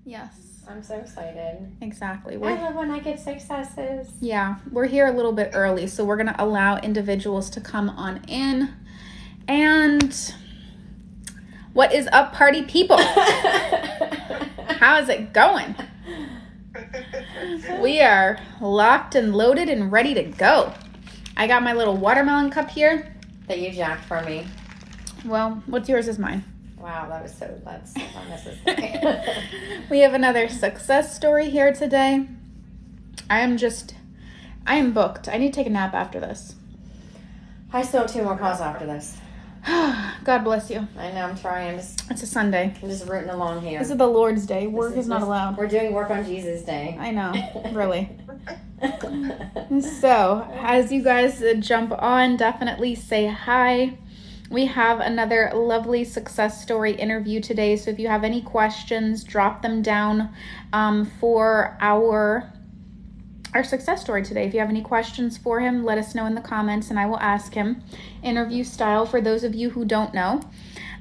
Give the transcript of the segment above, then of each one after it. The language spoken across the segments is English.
Yes. I'm so excited. Exactly. I love when I get successes. Yeah, we're here a little bit early, so we're going to allow individuals to come on in. And what is up, party people? How is it going? We are locked and loaded and ready to go. I got my little watermelon cup here. That you jacked for me. Well, what's yours is mine. Wow, that's unnecessary. We have another success story here today. I am booked. I need to take a nap after this. I still have 2 more calls after this. God bless you. I know, I'm trying. It's a Sunday. I'm just rooting along here. This is the Lord's Day. Work is not allowed. We're doing work on Jesus' Day. I know, really. So, as you guys jump on, definitely say hi. We have another lovely success story interview today. So if you have any questions, drop them down for our success story today. If you have any questions for him, let us know in the comments and I will ask him. Interview style, for those of you who don't know.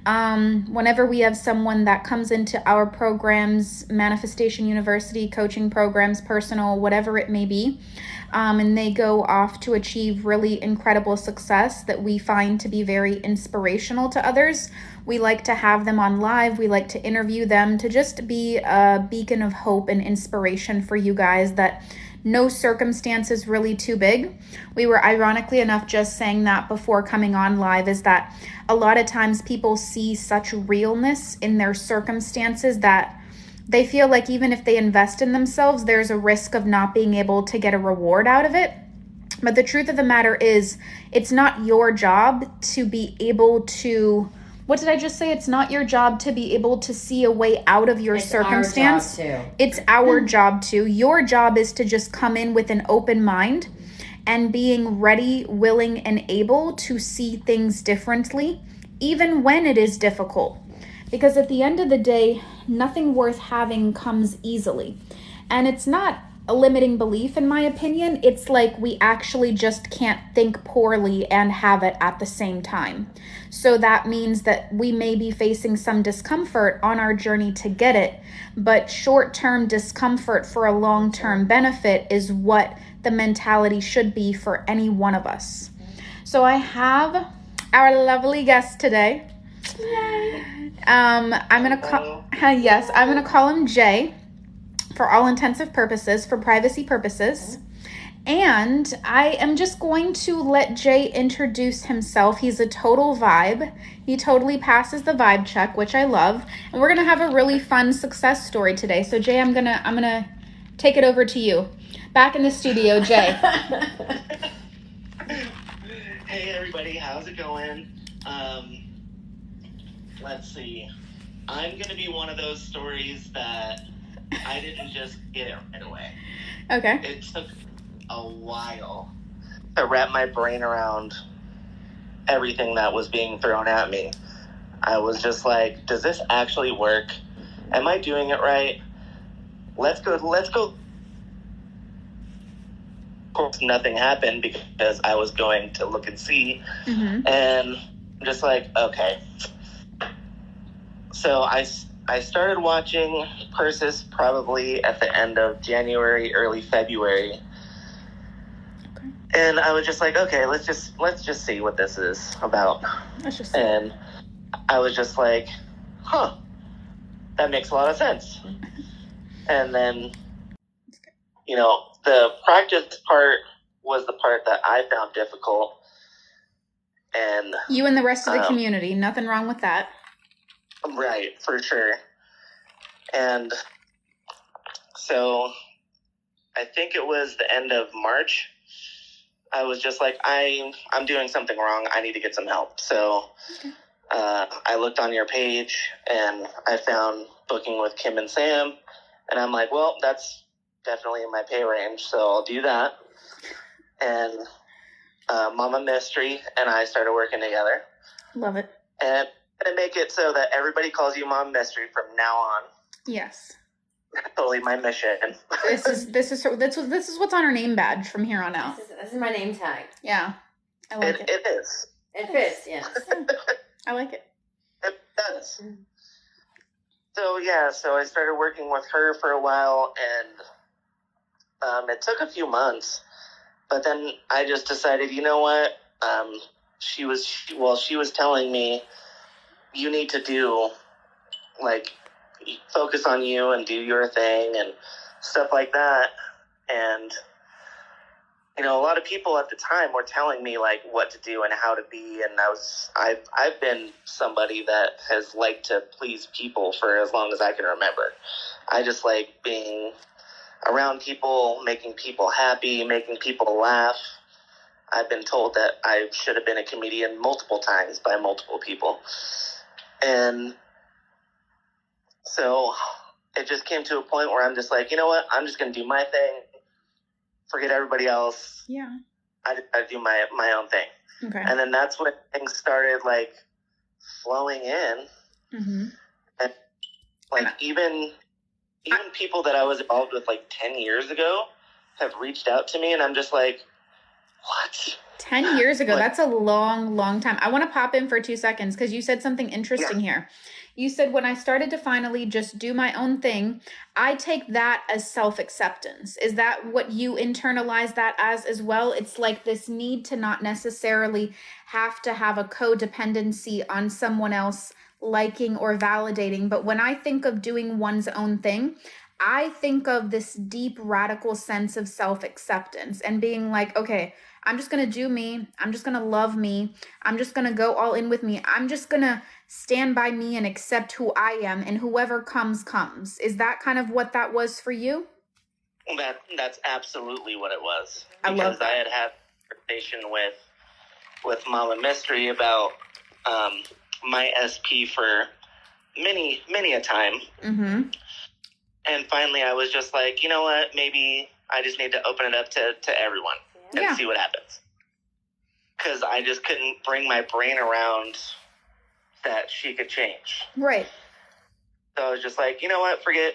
Whenever we have someone that comes into our programs, Manifestation University, coaching programs, personal, whatever it may be, and they go off to achieve really incredible success that we find to be very inspirational to others, we like to have them on live. We like to interview them to just be a beacon of hope and inspiration for you guys, that no circumstance is really too big. We were ironically enough just saying that before coming on live, is that a lot of times people see such realness in their circumstances that they feel like even if they invest in themselves, there's a risk of not being able to get a reward out of it. But the truth of the matter is, it's not your job to be able to, what did I just say? It's not your job to be able to see a way out of your circumstance. Our job too. It's our job too. Your job is to just come in with an open mind and being ready, willing, and able to see things differently, even when it is difficult. Because at the end of the day, nothing worth having comes easily. And it's not a limiting belief, in my opinion. It's like we actually just can't think poorly and have it at the same time. So that means that we may be facing some discomfort on our journey to get it, but short-term discomfort for a long-term benefit is what the mentality should be for any one of us. So I have our lovely guest today. Yay. I'm gonna call him Jay for all intensive purposes, for privacy purposes. And I am just going to let Jay introduce himself. He's a total vibe. He totally passes the vibe check, which I love. And we're gonna have a really fun success story today. So Jay, I'm gonna take it over to you. Back in the studio, Jay. Hey everybody, how's it going? Let's see. I'm going to be one of those stories that I didn't just get it right away. Okay. It took a while to wrap my brain around everything that was being thrown at me. I was just like, does this actually work? Am I doing it right? Let's go. Of course, nothing happened because I was going to look and see. Mm-hmm. And I'm just like, okay. So I started watching Persis probably at the end of January, early February. Okay. And I was just like, okay, let's just see what this is about. And I was just like, that makes a lot of sense. And then, the practice part was the part that I found difficult. And you and the rest of the community, nothing wrong with that. Right, for sure. And so I think it was the end of March. I was just like, I'm doing something wrong. I need to get some help. So I looked on your page and I found Booking with Kim and Sam. And I'm like, well, that's definitely in my pay range. So I'll do that. And Mama Mystery and I started working together. Love it. And make it so that everybody calls you Mom Mystery from now on. Yes. Totally my mission. This is what's on her name badge from here on out. This is my name tag. Yeah. I like it. It is. It fits, yes. I like it. It does. So I started working with her for a while, and it took a few months, but then I just decided, you know what? She was telling me, you need to do, like, focus on you and do your thing and stuff like that. And, you know, a lot of people at the time were telling me, like, what to do and how to be. And I've been somebody that has liked to please people for as long as I can remember. I just like being around people, making people happy, making people laugh. I've been told that I should have been a comedian multiple times by multiple people. And so it just came to a point where I'm just like, you know what? I'm just going to do my thing. Forget everybody else. Yeah. I do my own thing. Okay. And then that's when things started, like, flowing in. Mm-hmm. And, like, even people that I was involved with, like, 10 years ago have reached out to me, and I'm just like, what? 10 years ago, that's a long time. I want to pop in for 2 seconds because you said something interesting here. You said, when I started to finally just do my own thing, I take that as self-acceptance. Is that what you internalize that as well? It's like this need to not necessarily have to have a codependency on someone else liking or validating. But when I think of doing one's own thing, I think of this deep, radical sense of self-acceptance and being like, okay, I'm just going to do me. I'm just going to love me. I'm just going to go all in with me. I'm just going to stand by me and accept who I am, and whoever comes, comes. Is that kind of what that was for you? That's absolutely what it was. I love that. I had a conversation with Mama Mystery about my SP for many a time. Mm-hmm. And finally I was just like, you know what? Maybe I just need to open it up to everyone and see what happens. Because I just couldn't bring my brain around that she could change. Right. So I was just like, you know what? Forget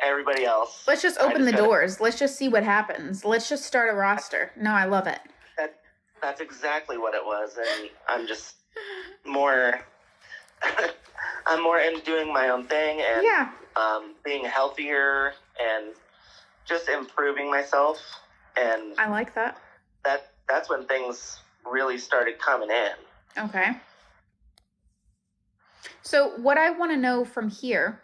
everybody else. Let's just open the doors. Let's just see what happens. Let's just start a roster. No, I love it. That's exactly what it was. And I'm just more... I'm more into doing my own thing and being healthier and just improving myself. And I like that. That's when things really started coming in. Okay. So what I want to know from here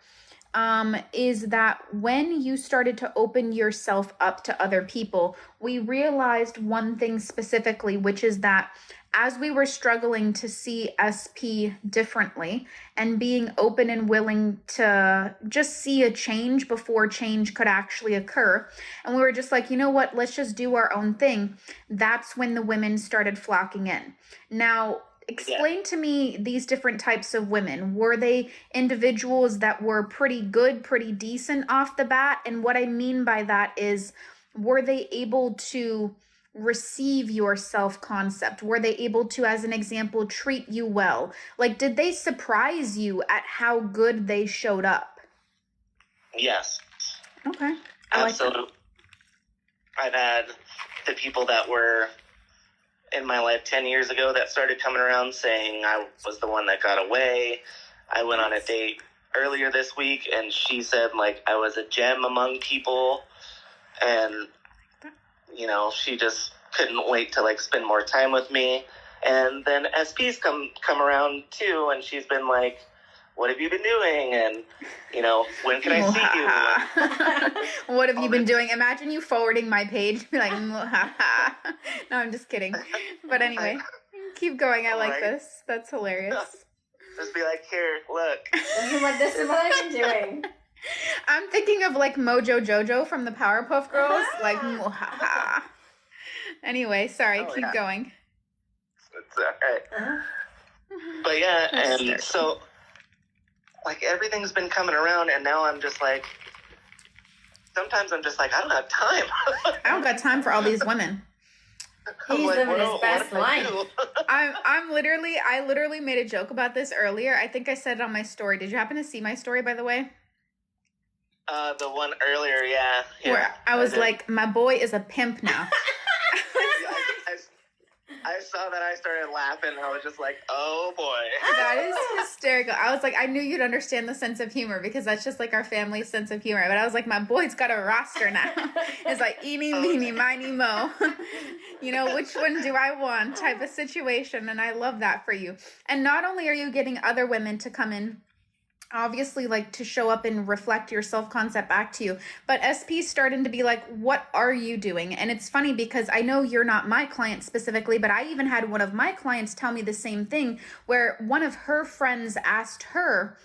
is that when you started to open yourself up to other people, we realized one thing specifically, which is that as we were struggling to see SP differently and being open and willing to just see a change before change could actually occur, and we were just like, you know what, let's just do our own thing, that's when the women started flocking in. Now, explain to me these different types of women. Were they individuals that were pretty good, pretty decent off the bat? And what I mean by that is, were they able to receive your self-concept? Were they able to, as an example, treat you well? Like, did they surprise you at how good they showed up? Yes. Okay. Absolutely. Like I've had the people that were in my life 10 years ago that started coming around saying I was the one that got away. I went on a date earlier this week and she said, like, I was a gem among people, and you know, she just couldn't wait to, like, spend more time with me. And then SP's come around too, and she's been like, what have you been doing? And, you know, when can I see you? What have you been doing? Imagine you forwarding my page, be like, no, I'm just kidding. But anyway, keep going. I like this. That's hilarious. Just be like, here, look. You're like, this is what I've been doing. I'm thinking of, like, Mojo Jojo from the Powerpuff Girls. Like, anyway, sorry, keep going. It's all right. But yeah, and so, like, everything's been coming around, and now I'm just like, sometimes I'm just like, I don't have time. I don't got time for all these women. He's like, living his best life. I literally made a joke about this earlier. I think I said it on my story. Did you happen to see my story, by the way? The one earlier, yeah. Where I was like, my boy is a pimp now. I saw that. I started laughing. I was just like, oh boy. That is hysterical. I was like, I knew you'd understand the sense of humor because that's just like our family's sense of humor. But I was like, my boy's got a roster now. It's like eeny, meeny, miny, mo. You know, which one do I want type of situation. And I love that for you. And not only are you getting other women to come in, obviously, like, to show up and reflect your self-concept back to you, but SP's starting to be like, what are you doing? And it's funny because I know you're not my client specifically, but I even had one of my clients tell me the same thing, where one of her friends asked her,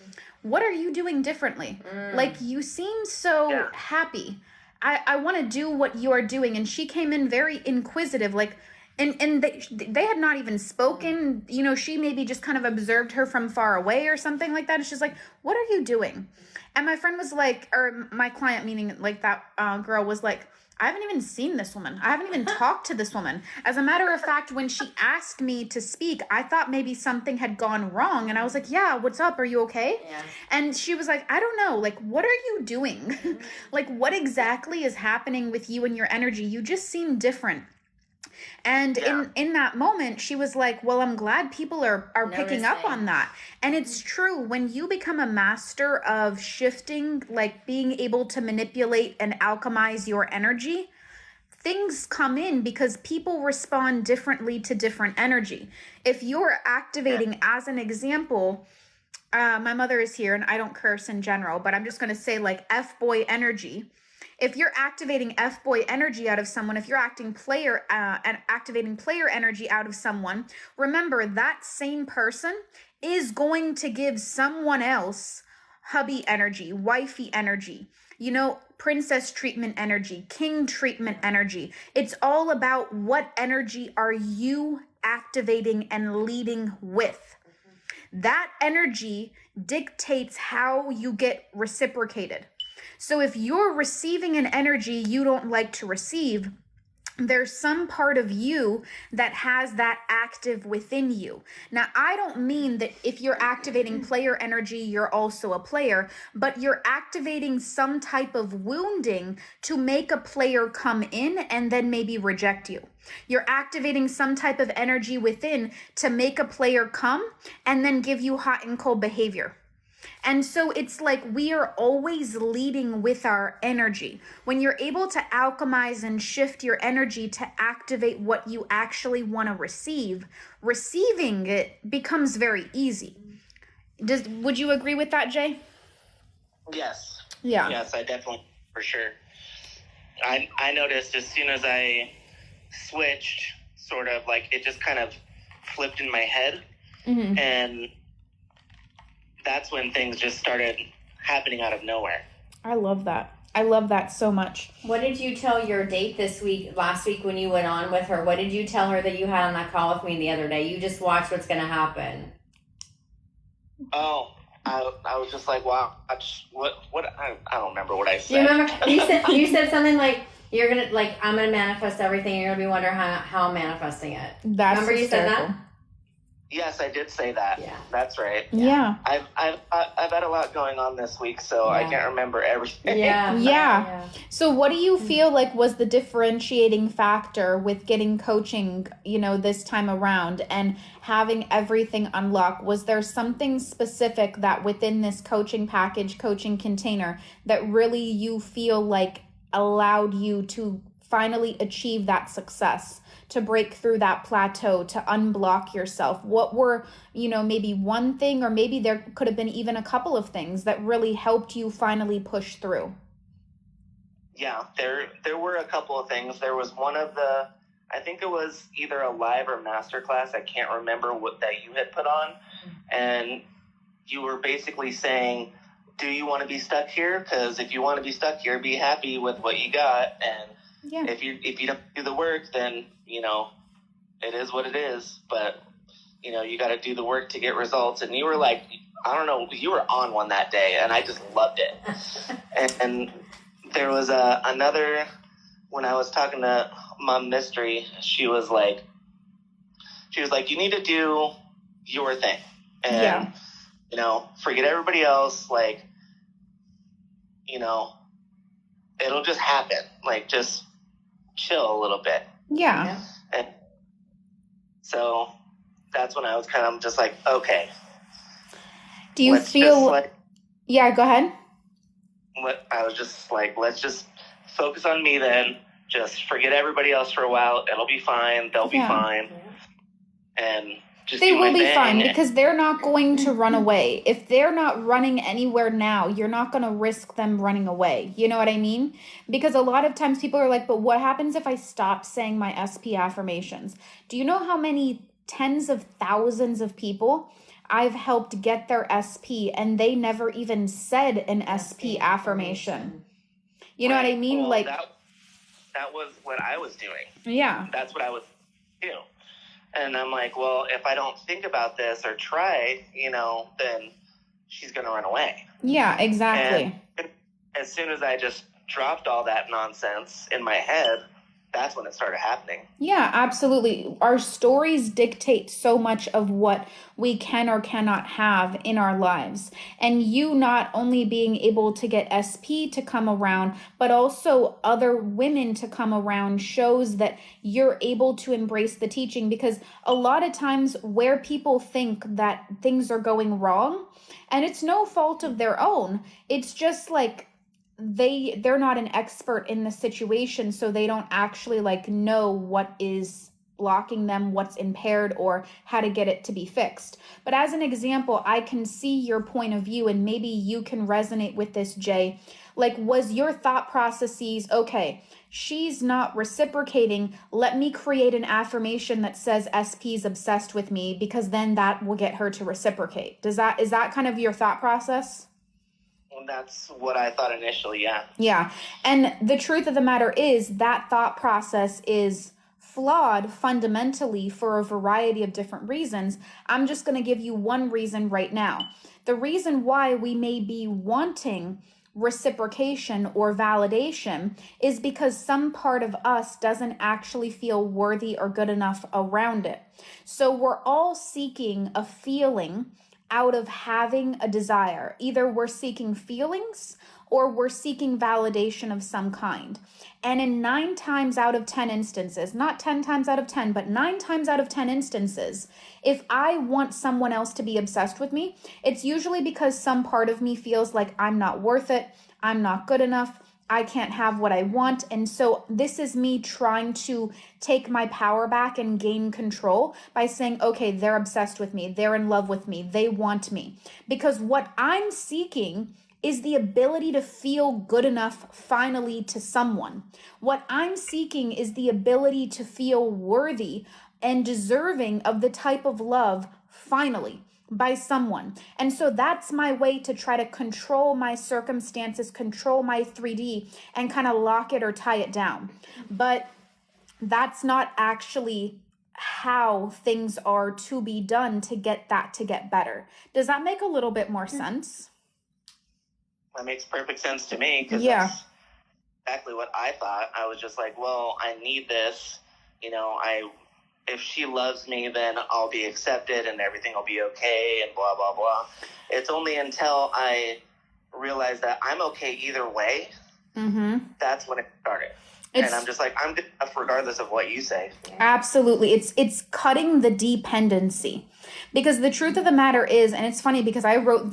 what are you doing differently? Like, you seem so happy. I want to do what you are doing. And she came in very inquisitive, like, and they had not even spoken, you know, she maybe just kind of observed her from far away or something like that. It's just like, what are you doing? And my friend was like, or my client, meaning like that girl, was like, I haven't even seen this woman. I haven't even talked to this woman. As a matter of fact, when she asked me to speak, I thought maybe something had gone wrong. And I was like, yeah, what's up? Are you okay? Yeah. And she was like, I don't know. Like, what are you doing? Like, what exactly is happening with you and your energy? You just seem different. And in that moment, she was like, well, I'm glad people are picking up on that. And it's true. When you become a master of shifting, like being able to manipulate and alchemize your energy, things come in because people respond differently to different energy. If you're activating, as an example, my mother is here and I don't curse in general, but I'm just going to say like F-boy energy. If you're activating F-boy energy out of someone, if you're acting player and activating player energy out of someone, remember that same person is going to give someone else hubby energy, wifey energy, you know, princess treatment energy, king treatment energy. It's all about what energy are you activating and leading with. That energy dictates how you get reciprocated. So if you're receiving an energy you don't like to receive, there's some part of you that has that active within you. Now, I don't mean that if you're activating player energy, you're also a player, but you're activating some type of wounding to make a player come in and then maybe reject you. You're activating some type of energy within to make a player come and then give you hot and cold behavior. And so it's like we are always leading with our energy. When you're able to alchemize and shift your energy to activate what you actually want to receive, receiving it becomes very easy. Would you agree with that, Jay? Yes. Yeah. Yes, I definitely, for sure. I noticed as soon as I switched, sort of like it just kind of flipped in my head. Mm-hmm. And that's when things just started happening out of nowhere. I love that. I love that so much. What did you tell your date last week when you went on with her? What did you tell her that you had on that call with me the other day? You just watch what's going to happen. Oh, I was just like, wow, what I don't remember what I said. Do you remember? You said something like, you're going to, like, I'm going to manifest everything. You're going to be wondering how I'm manifesting it. That's remember hysterical. You said that? Yes, I did say that. Yeah. That's right. Yeah. I've had a lot going on this week, so I can't remember everything. Yeah. So what do you feel like was the differentiating factor with getting coaching, you know, this time around and having everything unlocked? Was there something specific that within this coaching package, coaching container, that really you feel like allowed you to finally achieve that success? To break through that plateau, to unblock yourself? What were, you know, maybe one thing, or maybe there could have been even a couple of things that really helped you finally push through? Yeah, there were a couple of things. There was one of the, I think it was either a live or masterclass, I can't remember what that you had put on, and you were basically saying, do you want to be stuck here? Because if you want to be stuck here, be happy with what you got, and if you don't do the work, then, you know, it is what it is. But, you know, you got to do the work to get results. And you were like, I don't know, you were on one that day, and I just loved it. and there was another, when I was talking to Mom Mystery, she was like, you need to do your thing. And, you know, forget everybody else. Like, you know, it'll just happen. Like, just chill a little bit. Yeah. And So that's when I was kind of just like, okay. Do you feel... Yeah, go ahead. I was just like, let's just focus on me then. Just forget everybody else for a while. It'll be fine. They'll be fine. And just they will be fine because they're not going to run away. If they're not running anywhere now, you're not going to risk them running away. You know what I mean? Because a lot of times people are like, but what happens if I stop saying my SP affirmations? Do you know how many tens of thousands of people I've helped get their SP and they never even said an SP affirmation? You know what I mean? Well, like that was what I was doing. Yeah. That's what I was doing. And I'm like, well, if I don't think about this or try, then she's going to run away. Yeah, exactly. And as soon as I just dropped all that nonsense in my head, that's when it started happening. Yeah, absolutely. Our stories dictate so much of what we can or cannot have in our lives. And you not only being able to get SP to come around, but also other women to come around shows that you're able to embrace the teaching. Because a lot of times where people think that things are going wrong, and it's no fault of their own, it's just like they're not an expert in the situation, so they don't actually know what is blocking them, what's impaired, or how to get it to be fixed. But as an example, I can see your point of view, and maybe you can resonate with this, Jay. Was your thought processes, okay, she's not reciprocating, let me create an affirmation that says SP's obsessed with me, because then that will get her to reciprocate. Is that kind of your thought process? That's what I thought initially, yeah. Yeah. And the truth of the matter is that thought process is flawed fundamentally for a variety of different reasons. I'm just going to give you one reason right now. The reason why we may be wanting reciprocation or validation is because some part of us doesn't actually feel worthy or good enough around it. So we're all seeking a feeling out of having a desire. Either we're seeking feelings or we're seeking validation of some kind. And in 9 times out of 10 instances, not 10 times out of 10, but 9 times out of 10 instances, if I want someone else to be obsessed with me, it's usually because some part of me feels like I'm not worth it, I'm not good enough, I can't have what I want. And so this is me trying to take my power back and gain control by saying, okay, they're obsessed with me. They're in love with me. They want me. Because what I'm seeking is the ability to feel good enough finally to someone. What I'm seeking is the ability to feel worthy and deserving of the type of love finally by someone. And so that's my way to try to control my circumstances, control my 3D, and kind of lock it or tie it down. But that's not actually how things are to be done to get that to get better. Does that make a little bit more sense? That makes perfect sense to me, because that's exactly what I thought. I was just like, well, I need this, if she loves me, then I'll be accepted and everything will be okay and blah, blah, blah. It's only until I realized that I'm okay either way, that's when it started. And I'm just like, I'm good enough regardless of what you say. Absolutely. It's cutting the dependency. Because the truth of the matter is, and it's funny because I wrote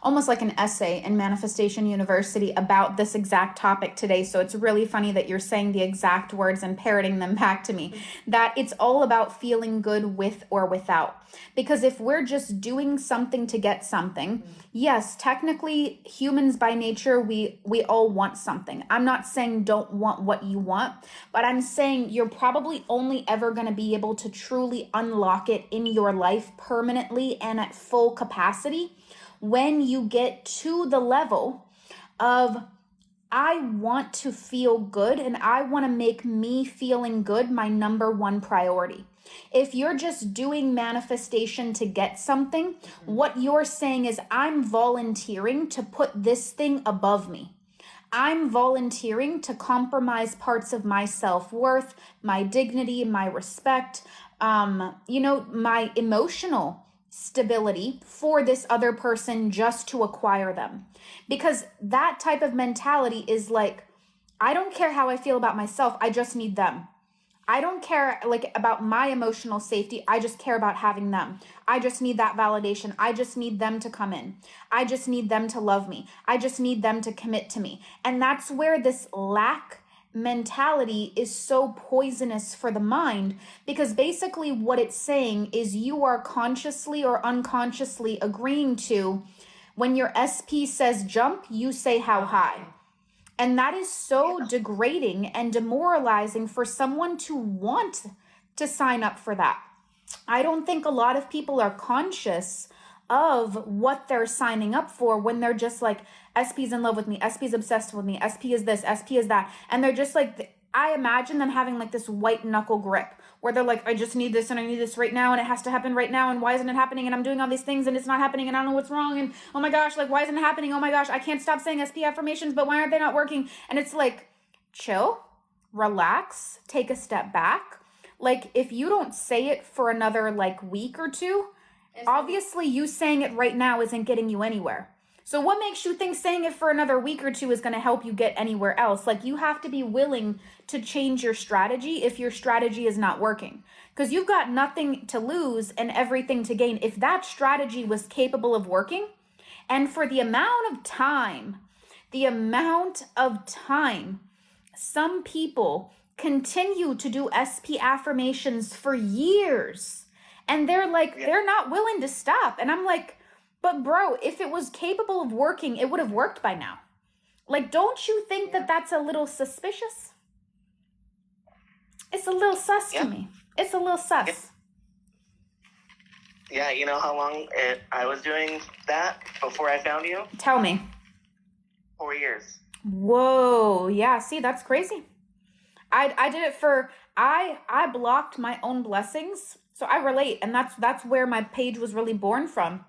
almost like an essay in Manifestation University about this exact topic today. So it's really funny that you're saying the exact words and parroting them back to me, that it's all about feeling good with or without. Because if we're just doing something to get something, yes, technically humans by nature, we all want something. I'm not saying don't want what you want, but I'm saying you're probably only ever going to be able to truly unlock it in your life permanently and at full capacity when you get to the level of, I want to feel good and I want to make me feeling good my number one priority. If you're just doing manifestation to get something, what you're saying is, I'm volunteering to put this thing above me. I'm volunteering to compromise parts of my self-worth, my dignity, my respect, my emotional stability for this other person just to acquire them. Because that type of mentality is like, I don't care how I feel about myself. I just need them. I don't care like about my emotional safety. I just care about having them. I just need that validation. I just need them to come in. I just need them to love me. I just need them to commit to me. And that's where this lack mentality is so poisonous for the mind, because basically what it's saying is you are consciously or unconsciously agreeing to, when your SP says jump, you say how high. And that is so degrading and demoralizing for someone to want to sign up for that. I don't think a lot of people are conscious of what they're signing up for when they're just like, SP's in love with me, SP's obsessed with me, SP is this, SP is that. And they're just like, I imagine them having like this white knuckle grip where they're like, I just need this and I need this right now and it has to happen right now and why isn't it happening and I'm doing all these things and it's not happening and I don't know what's wrong and oh my gosh, like why isn't it happening? Oh my gosh, I can't stop saying SP affirmations, but why aren't they not working? And it's like, chill, relax, take a step back. Like if you don't say it for another like week or two, obviously you saying it right now isn't getting you anywhere. So what makes you think saying it for another week or two is going to help you get anywhere else? Like you have to be willing to change your strategy if your strategy is not working, because you've got nothing to lose and everything to gain. If that strategy was capable of working, and for the amount of time some people continue to do SP affirmations for years and they're like, they're not willing to stop. And I'm like, but bro, if it was capable of working, it would have worked by now. Like, don't you think that that's a little suspicious? It's a little sus to me. It's a little sus. Yeah, you know how long I was doing that before I found you? Tell me. 4 years. Whoa. Yeah, see, that's crazy. I did it for, I blocked my own blessings. So I relate. And that's where my page was really born from.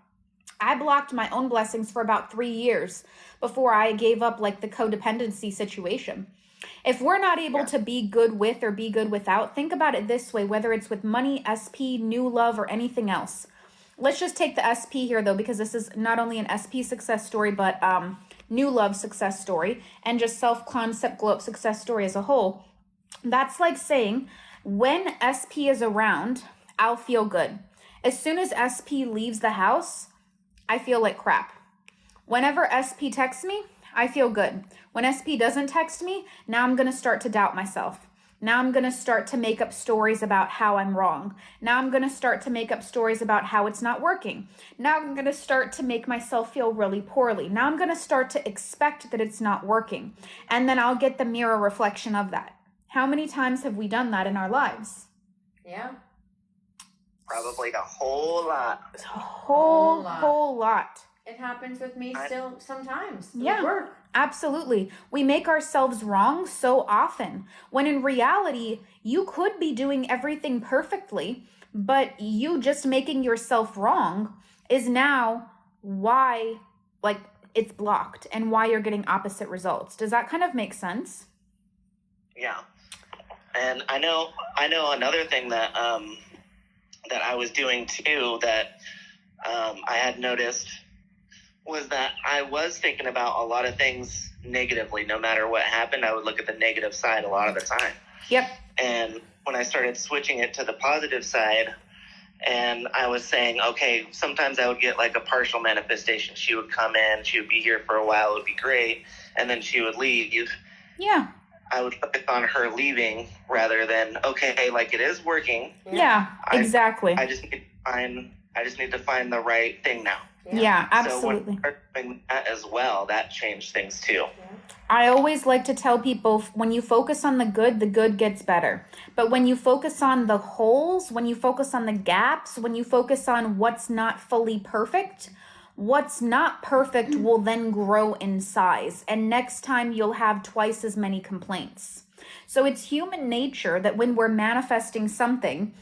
I blocked my own blessings for about 3 years before I gave up like the codependency situation. If we're not able to be good with or be good without, think about it this way, whether it's with money, SP, new love, or anything else. Let's just take the SP here though, because this is not only an SP success story, but new love success story and just self-concept glow up success story as a whole. That's like saying when SP is around, I'll feel good. As soon as SP leaves the house, I feel like crap. Whenever SP texts me, I feel good. When SP doesn't text me, now I'm going to start to doubt myself. Now I'm going to start to make up stories about how I'm wrong. Now I'm going to start to make up stories about how it's not working. Now I'm going to start to make myself feel really poorly. Now I'm going to start to expect that it's not working. And then I'll get the mirror reflection of that. How many times have we done that in our lives? Yeah. Probably a whole lot. A whole lot. It happens with me still sometimes. Yeah, work. Absolutely. We make ourselves wrong so often, when in reality, you could be doing everything perfectly, but you just making yourself wrong is now why, like, it's blocked and why you're getting opposite results. Does that kind of make sense? Yeah. And I know another thing that that I was doing too that I had noticed was that I was thinking about a lot of things negatively. No matter what happened, I would look at the negative side a lot of the time. Yep. And when I started switching it to the positive side, and I was saying, okay, sometimes I would get like a partial manifestation. She would come in, she would be here for a while, it would be great, and then she would leave. Yeah. I would focus on her leaving rather than, okay, like it is working. Yeah, exactly. I just need to find the right thing now. Yeah, absolutely. So when I started doing that as well, that changed things too. I always like to tell people, when you focus on the good gets better. But when you focus on the holes, when you focus on the gaps, when you focus on what's not fully perfect, what's not perfect will then grow in size. And next time you'll have twice as many complaints. So it's human nature that when we're manifesting something,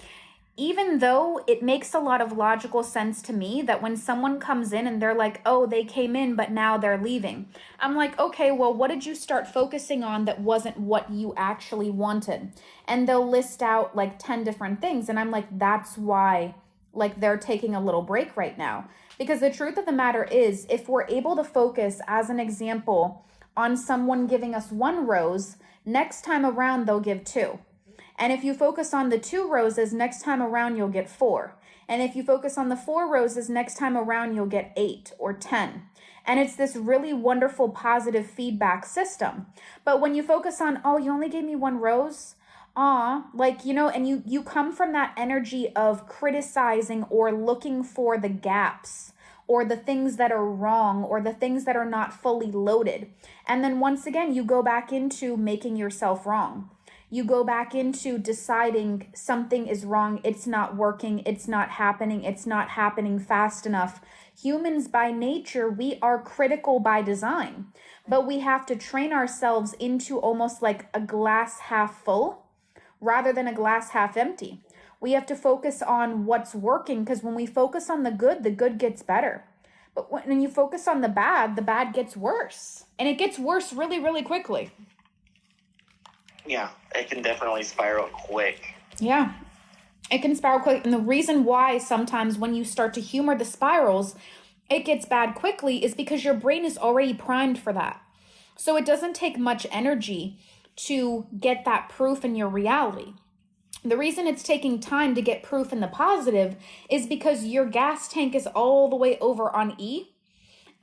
even though it makes a lot of logical sense to me that when someone comes in and they're like, oh, they came in, but now they're leaving. I'm like, okay, well, what did you start focusing on that wasn't what you actually wanted? And they'll list out like 10 different things. And I'm like, that's why like they're taking a little break right now. Because the truth of the matter is, if we're able to focus, as an example, on someone giving us 1 rose, next time around, they'll give 2. And if you focus on the 2 roses, next time around you'll get 4. And if you focus on the 4 roses, next time around you'll get 8 or 10. And it's this really wonderful positive feedback system. But when you focus on, oh, you only gave me 1 rose, like, you know, and you come from that energy of criticizing or looking for the gaps or the things that are wrong or the things that are not fully loaded. And then once again, you go back into making yourself wrong. You go back into deciding something is wrong, it's not working, it's not happening fast enough. Humans by nature, we are critical by design, but we have to train ourselves into almost like a glass half full rather than a glass half empty. We have to focus on what's working, because when we focus on the good gets better. But when you focus on the bad gets worse. And it gets worse really, really quickly. Yeah, it can definitely spiral quick. Yeah, it can spiral quick. And the reason why sometimes when you start to humor the spirals, it gets bad quickly is because your brain is already primed for that. So it doesn't take much energy to get that proof in your reality. The reason it's taking time to get proof in the positive is because your gas tank is all the way over on E.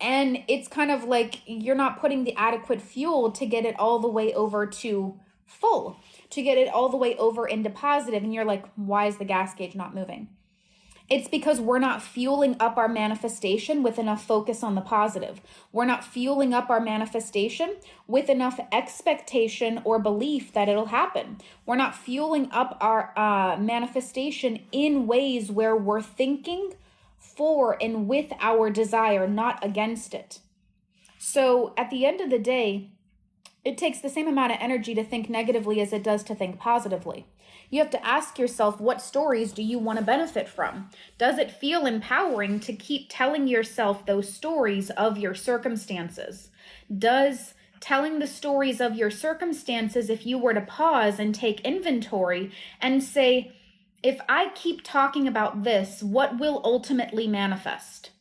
And it's kind of like you're not putting the adequate fuel to get it all the way over to full, to get it all the way over into positive. And you're like, why is the gas gauge not moving? It's because we're not fueling up our manifestation with enough focus on the positive. We're not fueling up our manifestation with enough expectation or belief that it'll happen. We're not fueling up our manifestation in ways where we're thinking for and with our desire, not against it. So at the end of the day, it takes the same amount of energy to think negatively as it does to think positively. You have to ask yourself, what stories do you want to benefit from? Does it feel empowering to keep telling yourself those stories of your circumstances? Does telling the stories of your circumstances, if you were to pause and take inventory and say, if I keep talking about this, what will ultimately manifest?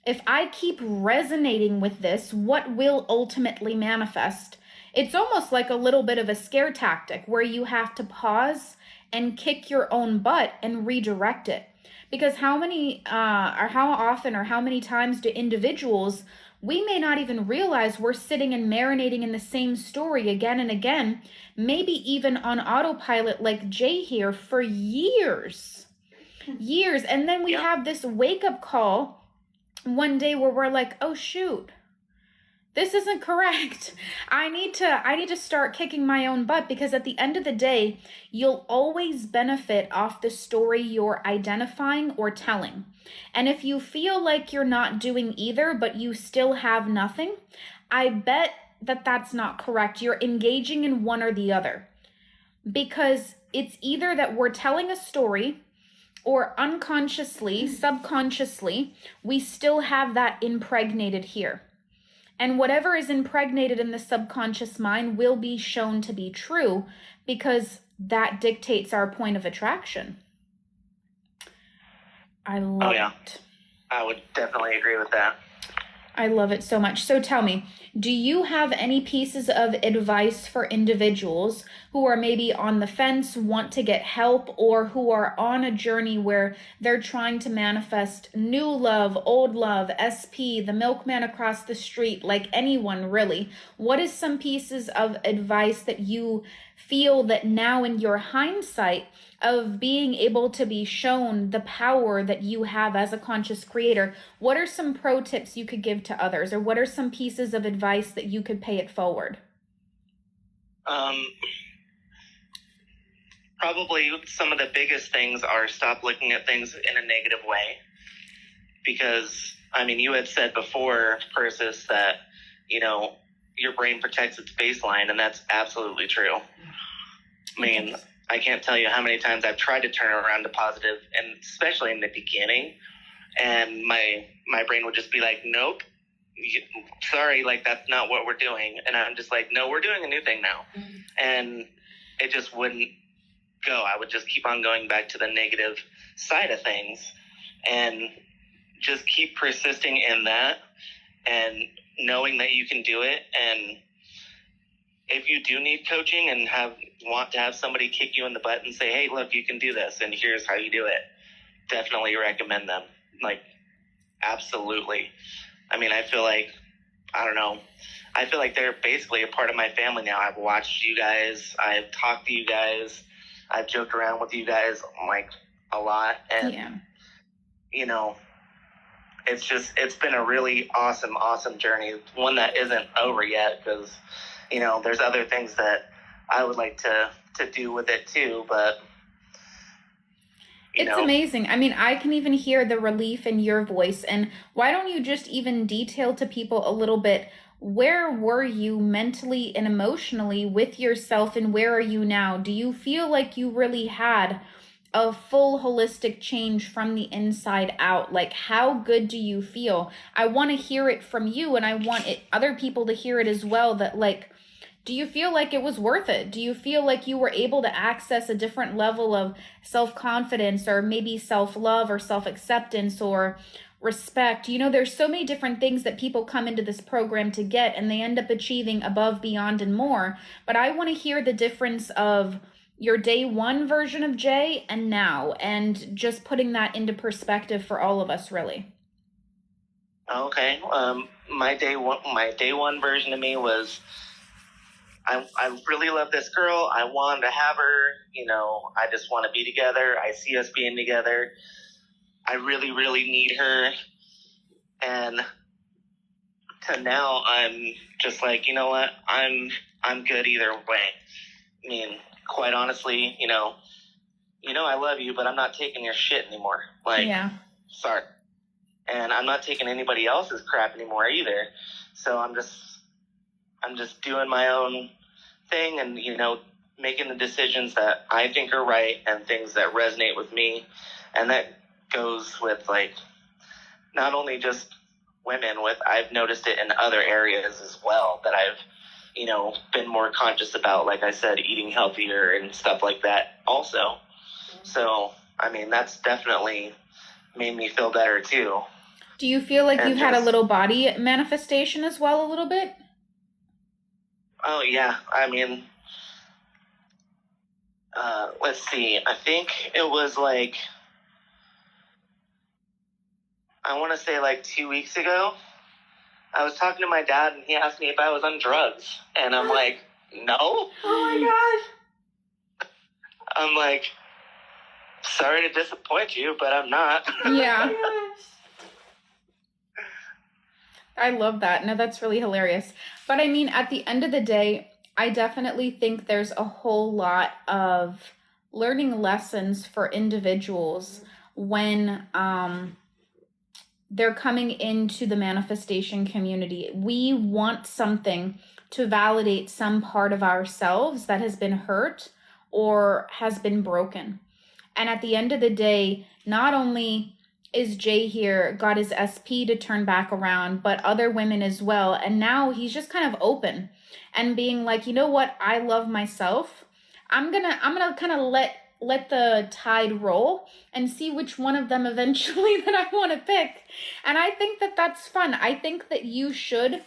If I keep resonating with this, what will ultimately manifest? It's almost like a little bit of a scare tactic where you have to pause and kick your own butt and redirect it. Because how often or how many times do individuals, we may not even realize we're sitting and marinating in the same story again and again, maybe even on autopilot like Jay here for years. And then we have this wake-up call one day where we're like, oh shoot, this isn't correct. I need to start kicking my own butt, because at the end of the day, you'll always benefit off the story you're identifying or telling. And if you feel like you're not doing either, but you still have nothing, I bet that that's not correct. You're engaging in one or the other, because it's either that we're telling a story, or unconsciously, subconsciously, we still have that impregnated here. And whatever is impregnated in the subconscious mind will be shown to be true, because that dictates our point of attraction. I love it. I would definitely agree with that. I love it so much. So tell me, do you have any pieces of advice for individuals who are maybe on the fence, want to get help, or who are on a journey where they're trying to manifest new love, old love, SP, the milkman across the street, like anyone really? What is some pieces of advice that you feel that now in your hindsight of being able to be shown the power that you have as a conscious creator, what are some pro tips you could give to others, or what are some pieces of advice that you could pay it forward? Probably some of the biggest things are stop looking at things in a negative way. Because, I mean, you had said before, Persis, that, you know, your brain protects its baseline, and that's absolutely true. I mean, I can't tell you how many times I've tried to turn it around to positive, and especially in the beginning, and my brain would just be like, nope, sorry, like that's not what we're doing. And I'm just like, no, we're doing a new thing now. Mm-hmm. And it just wouldn't go. I would just keep on going back to the negative side of things, and just keep persisting in that and knowing that you can do it. And if you do need coaching and want to have somebody kick you in the butt and say, hey, look, you can do this and here's how you do it, definitely recommend them. Like, absolutely. I mean, I feel like, I don't know, I feel like they're basically a part of my family now. I've watched you guys, I've talked to you guys, I've joked around with you guys like a lot, and you know, it's been a really awesome journey, one that isn't over yet, because you know, there's other things that I would like to do with it too, but it's amazing. I mean, I can even hear the relief in your voice. And why don't you just even detail to people a little bit, where were you mentally and emotionally with yourself, and where are you now? Do you feel like you really had a full holistic change from the inside out? Like, how good do you feel? I want to hear it from you, and I want other people to hear it as well, that like, do you feel like it was worth it? Do you feel like you were able to access a different level of self-confidence, or maybe self-love, or self-acceptance, or respect? You know, there's so many different things that people come into this program to get, and they end up achieving above, beyond, and more. But I want to hear the difference of your day one version of Jay and now, and just putting that into perspective for all of us, really. Okay. My day one version of me was, I really love this girl. I want to have her. You know, I just want to be together. I see us being together. I really need her. And to now, I'm just like, you know what? I'm good either way. I mean, quite honestly, you know, I love you, but I'm not taking your shit anymore. Like, sorry. And I'm not taking anybody else's crap anymore either. So I'm just doing my own thing, and, you know, making the decisions that I think are right and things that resonate with me. And that goes with, like, not only just women, I've noticed it in other areas as well that I've, you know, been more conscious about, like I said, eating healthier and stuff like that also. So, I mean, that's definitely made me feel better too. Do you feel like you've had a little body manifestation as well, a little bit? Oh, yeah. I mean, let's see. I think it was like, I want to say like 2 weeks ago, I was talking to my dad, and he asked me if I was on drugs. And I'm like, no. Oh, my gosh. I'm like, sorry to disappoint you, but I'm not. Yeah. Oh, I love that. No, that's really hilarious. But I mean, at the end of the day, I definitely think there's a whole lot of learning lessons for individuals when they're coming into the manifestation community. We want something to validate some part of ourselves that has been hurt or has been broken. And at the end of the day, not only is Jay here got his SP to turn back around, but other women as well. And now he's just kind of open and being like, you know what? I love myself. I'm gonna kind of let the tide roll and see which one of them eventually that I want to pick. And I think that that's fun. I think that you should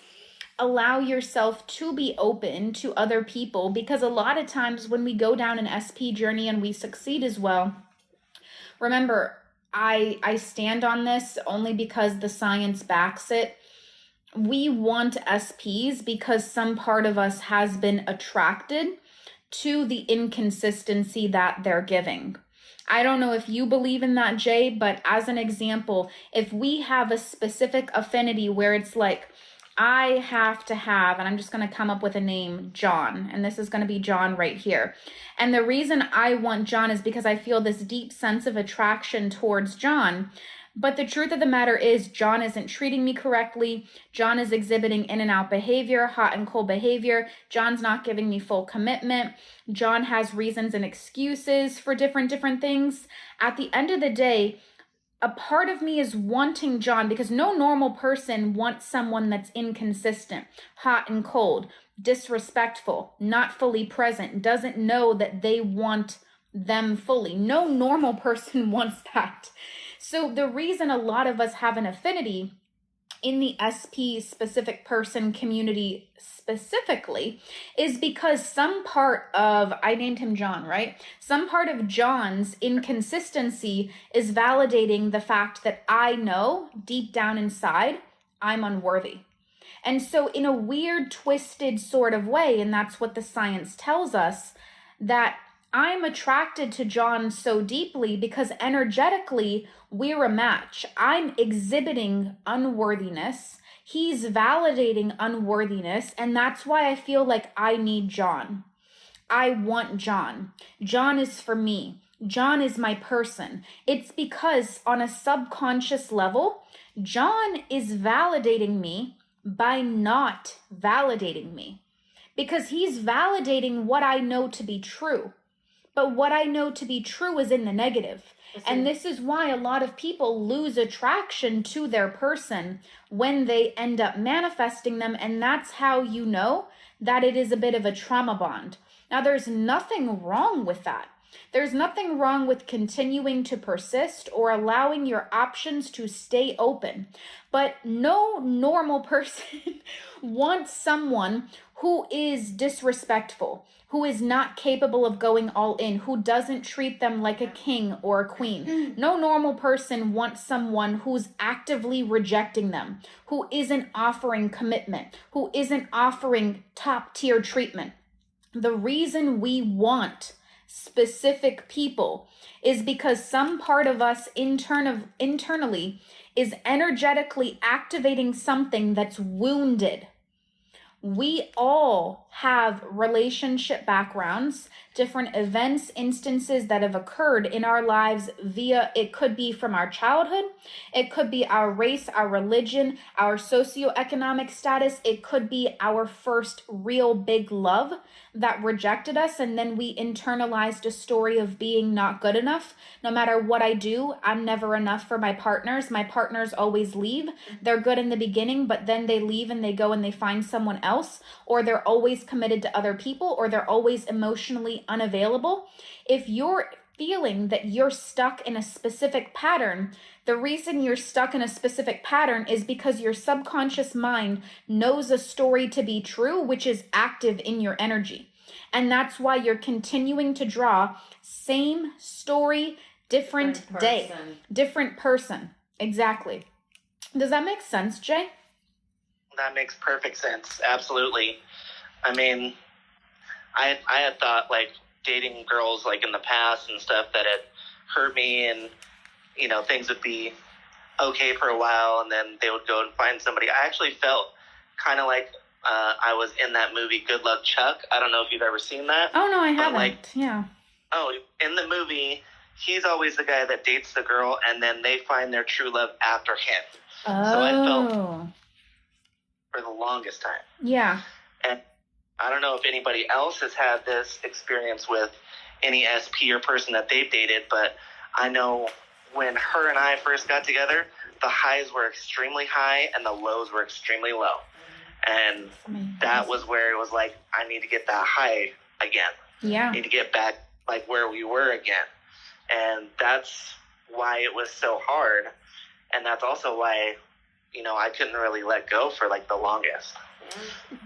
allow yourself to be open to other people, because a lot of times when we go down an SP journey and we succeed as well, remember, I stand on this only because the science backs it. We want SPs because some part of us has been attracted to the inconsistency that they're giving. I don't know if you believe in that, Jay, but as an example, if we have a specific affinity where it's like, I have to have, and I'm just going to come up with a name, John, and this is going to be John right here. And the reason I want John is because I feel this deep sense of attraction towards John. But the truth of the matter is, John isn't treating me correctly. John is exhibiting in and out behavior, hot and cold behavior. John's not giving me full commitment. John has reasons and excuses for different things. At the end of the day, a part of me is wanting John, because no normal person wants someone that's inconsistent, hot and cold, disrespectful, not fully present, doesn't know that they want them fully. No normal person wants that. So the reason a lot of us have an affinity in the SP specific person community specifically is because some part of, I named him John, right? Some part of John's inconsistency is validating the fact that I know deep down inside I'm unworthy. And so in a weird, twisted sort of way, and that's what the science tells us, that I'm attracted to John so deeply because energetically we're a match. I'm exhibiting unworthiness. He's validating unworthiness. And that's why I feel like I need John. I want John. John is for me. John is my person. It's because on a subconscious level, John is validating me by not validating me. Because he's validating what I know to be true. But what I know to be true is in the negative. And this is why a lot of people lose attraction to their person when they end up manifesting them. And that's how you know that it is a bit of a trauma bond. Now, there's nothing wrong with that. There's nothing wrong with continuing to persist or allowing your options to stay open. But no normal person wants someone who is disrespectful, who is not capable of going all in, who doesn't treat them like a king or a queen. No normal person wants someone who's actively rejecting them, who isn't offering commitment, who isn't offering top-tier treatment. The reason we want specific people is because some part of us internally is energetically activating something that's wounded. We all have relationship backgrounds, different events, instances that have occurred in our lives via, it could be from our childhood, it could be our race, our religion, our socioeconomic status, it could be our first real big love that rejected us, and then we internalized a story of being not good enough. No matter what I do, I'm never enough for my partners. My partners always leave. They're good in the beginning, but then they leave and they go and they find someone else, or they're always committed to other people, or they're always emotionally unavailable. If you're feeling that you're stuck in a specific pattern, the reason you're stuck in a specific pattern is because your subconscious mind knows a story to be true, which is active in your energy. And that's why you're continuing to draw same story, different day, different person. Exactly. Does that make sense, Jay? That makes perfect sense. Absolutely. I mean, I had thought like dating girls like in the past and stuff that had hurt me, and you know, things would be okay for a while and then they would go and find somebody. I actually felt kind of like I was in that movie Good Luck Chuck. I don't know if you've ever seen that. Oh no, I haven't. Yeah. Oh, in the movie, he's always the guy that dates the girl and then they find their true love after him. Oh. So I felt for the longest time. Yeah. And I don't know if anybody else has had this experience with any SP or person that they've dated, but I know when her and I first got together, the highs were extremely high and the lows were extremely low. And that was where it was like, I need to get that high again. Yeah. I need to get back like where we were again. And that's why it was so hard. And that's also why, you know, I couldn't really let go for like the longest.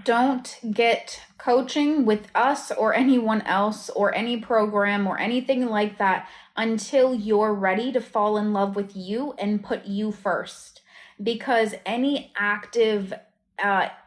Don't get coaching with us or anyone else or any program or anything like that until you're ready to fall in love with you and put you first. Because any active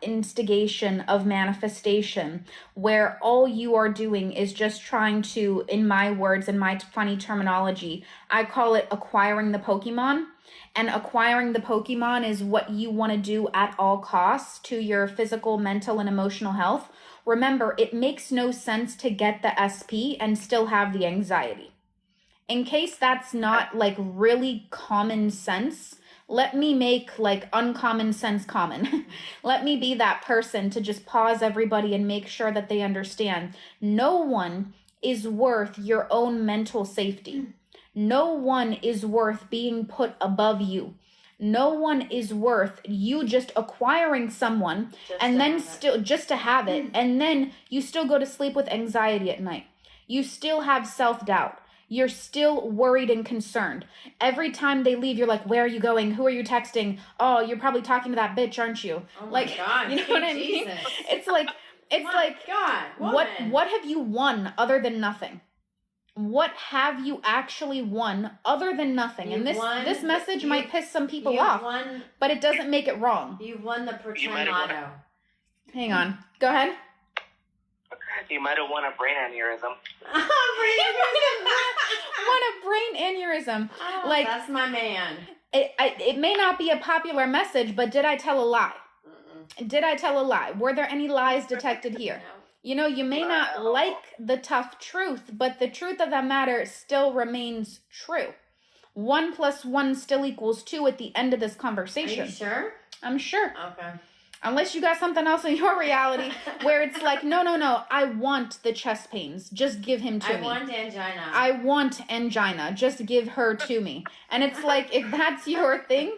instigation of manifestation where all you are doing is just trying to, in my words and my funny terminology, I call it acquiring the Pokemon. And acquiring the Pokemon is what you want to do at all costs to your physical, mental, and emotional health. Remember, it makes no sense to get the SP and still have the anxiety. In case that's not like really common sense, let me make like uncommon sense common. Let me be that person to just pause everybody and make sure that they understand. No one is worth your own mental safety. No one is worth being put above you. No one is worth you just acquiring someone and then still just to have it. And then you still go to sleep with anxiety at night. You still have self-doubt. you're still worried and concerned. Every time they leave, you're like, where are you going? Who are you texting? Oh, you're probably talking to that bitch, aren't you? Oh my like, God. you know what I mean? Jesus. It's like, God, what have you won other than nothing? What have you actually won other than nothing? And this message might piss some people off, but it doesn't make it wrong. You won the pretend lotto. Hang on. Go ahead. You might have won a brain aneurysm. Won a brain aneurysm. Oh, like, that's my man. It may not be a popular message, but did I tell a lie? Mm-mm. Did I tell a lie? Were there any lies detected here? No. You know, you may not like the tough truth, but the truth of the matter still remains true. 1 + 1 still equals 2 at the end of this conversation. Are you sure? I'm sure. Okay. Unless you got something else in your reality where it's like, no, I want the chest pains. Just give him to me. I want angina. I want angina. Just give her to me. And it's like, if that's your thing,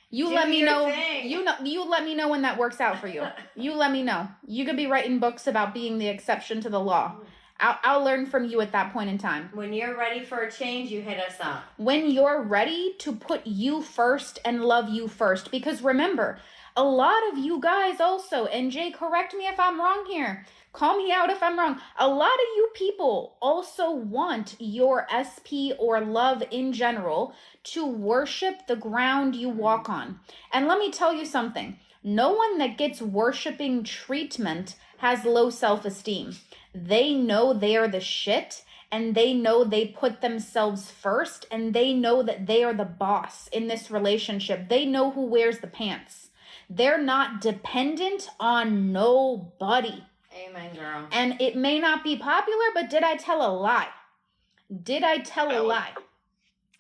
you let me know. You let me know when that works out for you. You let me know. You could be writing books about being the exception to the law. I'll learn from you at that point in time. When you're ready for a change, you hit us up. When you're ready to put you first and love you first. Because remember, a lot of you guys also, and Jay, correct me if I'm wrong here. Call me out if I'm wrong. A lot of you people also want your SP or love in general to worship the ground you walk on. And let me tell you something. No one that gets worshiping treatment has low self-esteem. They know they are the shit, and they know they put themselves first, and they know that they are the boss in this relationship. They know who wears the pants. They're not dependent on nobody. Amen, girl. And it may not be popular, but did I tell a lie? Did I tell a lie?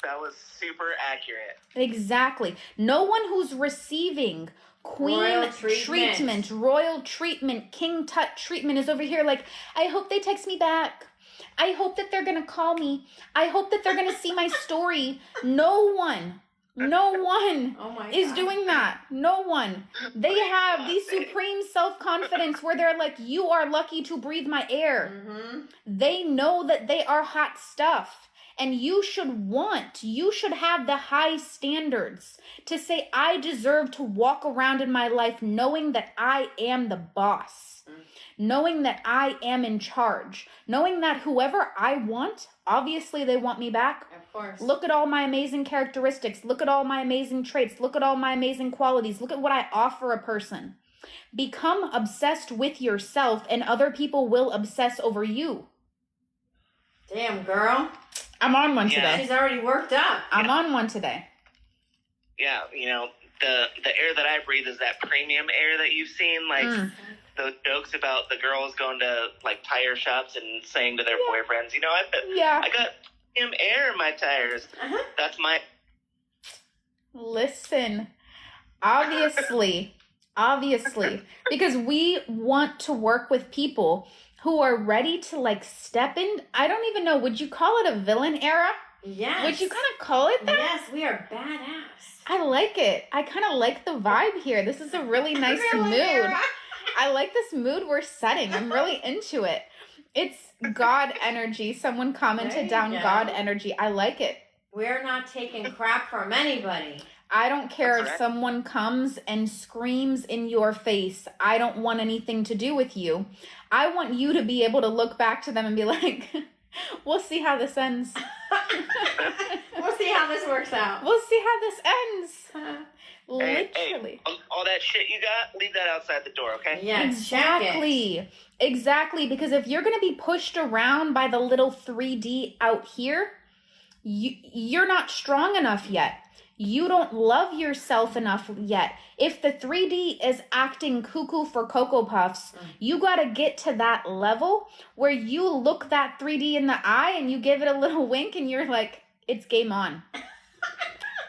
That was super accurate. Exactly. No one who's receiving queen royal treatment, king tut treatment is over here like, I hope they text me back. I hope that they're going to call me. I hope that they're going to see my story. No one is doing that. No one. They have the supreme self-confidence where they're like, you are lucky to breathe my air. Mm-hmm. They know that they are hot stuff. And you should have the high standards to say, I deserve to walk around in my life knowing that I am the boss, knowing that I am in charge, knowing that whoever I want, obviously they want me back. Of course. Look at all my amazing characteristics. Look at all my amazing traits. Look at all my amazing qualities. Look at what I offer a person. Become obsessed with yourself, and other people will obsess over you. Damn, girl. I'm on one today. She's already worked up. I'm on one today. Yeah, you know, the air that I breathe is that premium air that you've seen, like those jokes about the girls going to like tire shops and saying to their boyfriends, you know, I got premium air in my tires. Uh-huh. That's my... Listen, obviously, because we want to work with people who are ready to like step in. I don't even know. Would you call it a villain era? Yes. Would you kind of call it that? Yes, we are badass. I like it. I kind of like the vibe here. This is a really nice mood. Era. I like this mood we're setting. I'm really into it. It's God energy. Someone commented down God energy. I like it. We're not taking crap from anybody. I don't care if someone comes and screams in your face, I don't want anything to do with you. I want you to be able to look back to them and be like, we'll see how this ends. We'll see how this works out. We'll see how this ends. Literally. Hey, all that shit you got, leave that outside the door, okay? Yeah, Exactly. Because if you're going to be pushed around by the little 3D out here, you're not strong enough yet. You don't love yourself enough yet. If the 3D is acting cuckoo for Cocoa Puffs, you got to get to that level where you look that 3D in the eye and you give it a little wink and you're like, it's game on.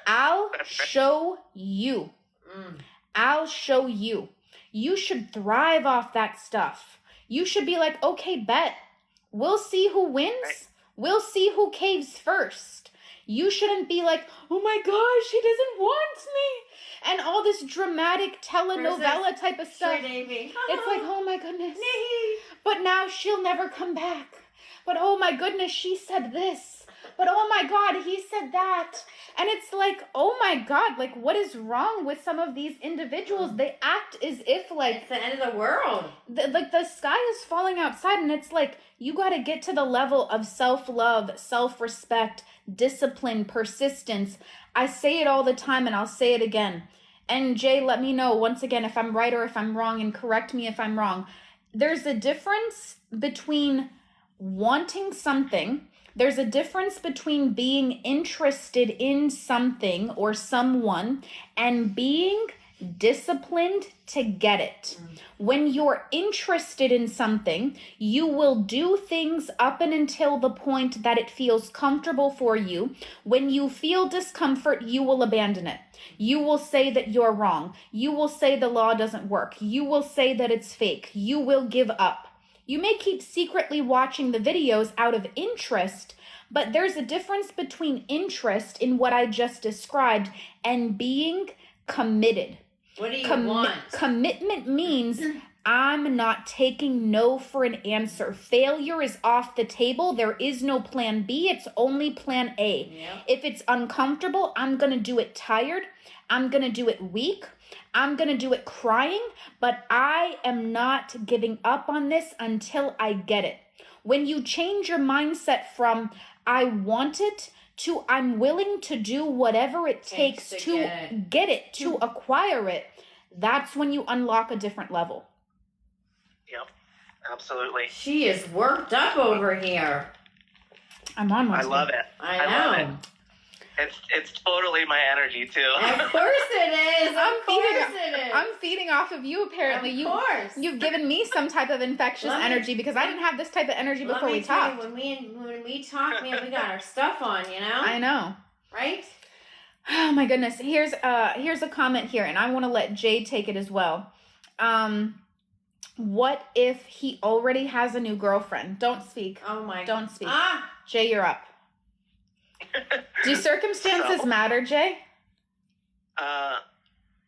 I'll show you. I'll show you. You should thrive off that stuff. You should be like, okay, bet. We'll see who wins. We'll see who caves first. You shouldn't be like, oh my gosh, she doesn't want me. And all this dramatic telenovela type of stuff. It's like, oh my goodness. But now she'll never come back. But oh my goodness, she said this. but oh my God, he said that. And it's like, oh my God, like what is wrong with some of these individuals? They act as if like it's the end of the world. The sky is falling outside, and it's like, you got to get to the level of self-love, self-respect, discipline, persistence. I say it all the time, and I'll say it again. And Jay, let me know once again if I'm right or if I'm wrong, and correct me if I'm wrong. There's a difference between wanting something. There's a difference between being interested in something or someone and being disciplined to get it. When you're interested in something, you will do things up and until the point that it feels comfortable for you. When you feel discomfort, you will abandon it. You will say that you're wrong. You will say the law doesn't work. You will say that it's fake. You will give up. You may keep secretly watching the videos out of interest, but there's a difference between interest in what I just described and being committed. What do you want? Commitment means I'm not taking no for an answer. Failure is off the table. There is no plan B. It's only plan A. Yep. If it's uncomfortable, I'm going to do it tired. I'm going to do it weak. I'm going to do it crying, but I am not giving up on this until I get it. When you change your mindset from I want it to I'm willing to do whatever it takes to get it, to acquire it, that's when you unlock a different level. Yep, absolutely. She is worked up over here. I'm on one. I love it. I love know. it. It's totally my energy too. Of course it is. I'm feeding off of you apparently. Of course. You've given me some type of infectious energy because I didn't have this type of energy before we talked. When we talk, man, we got our stuff on, you know? I know. Right? Oh my goodness. Here's a comment here, and I want to let Jay take it as well. What if he already has a new girlfriend? Don't speak. Oh my. Don't speak. Ah! Jay, you're up. Do circumstances matter, Jay?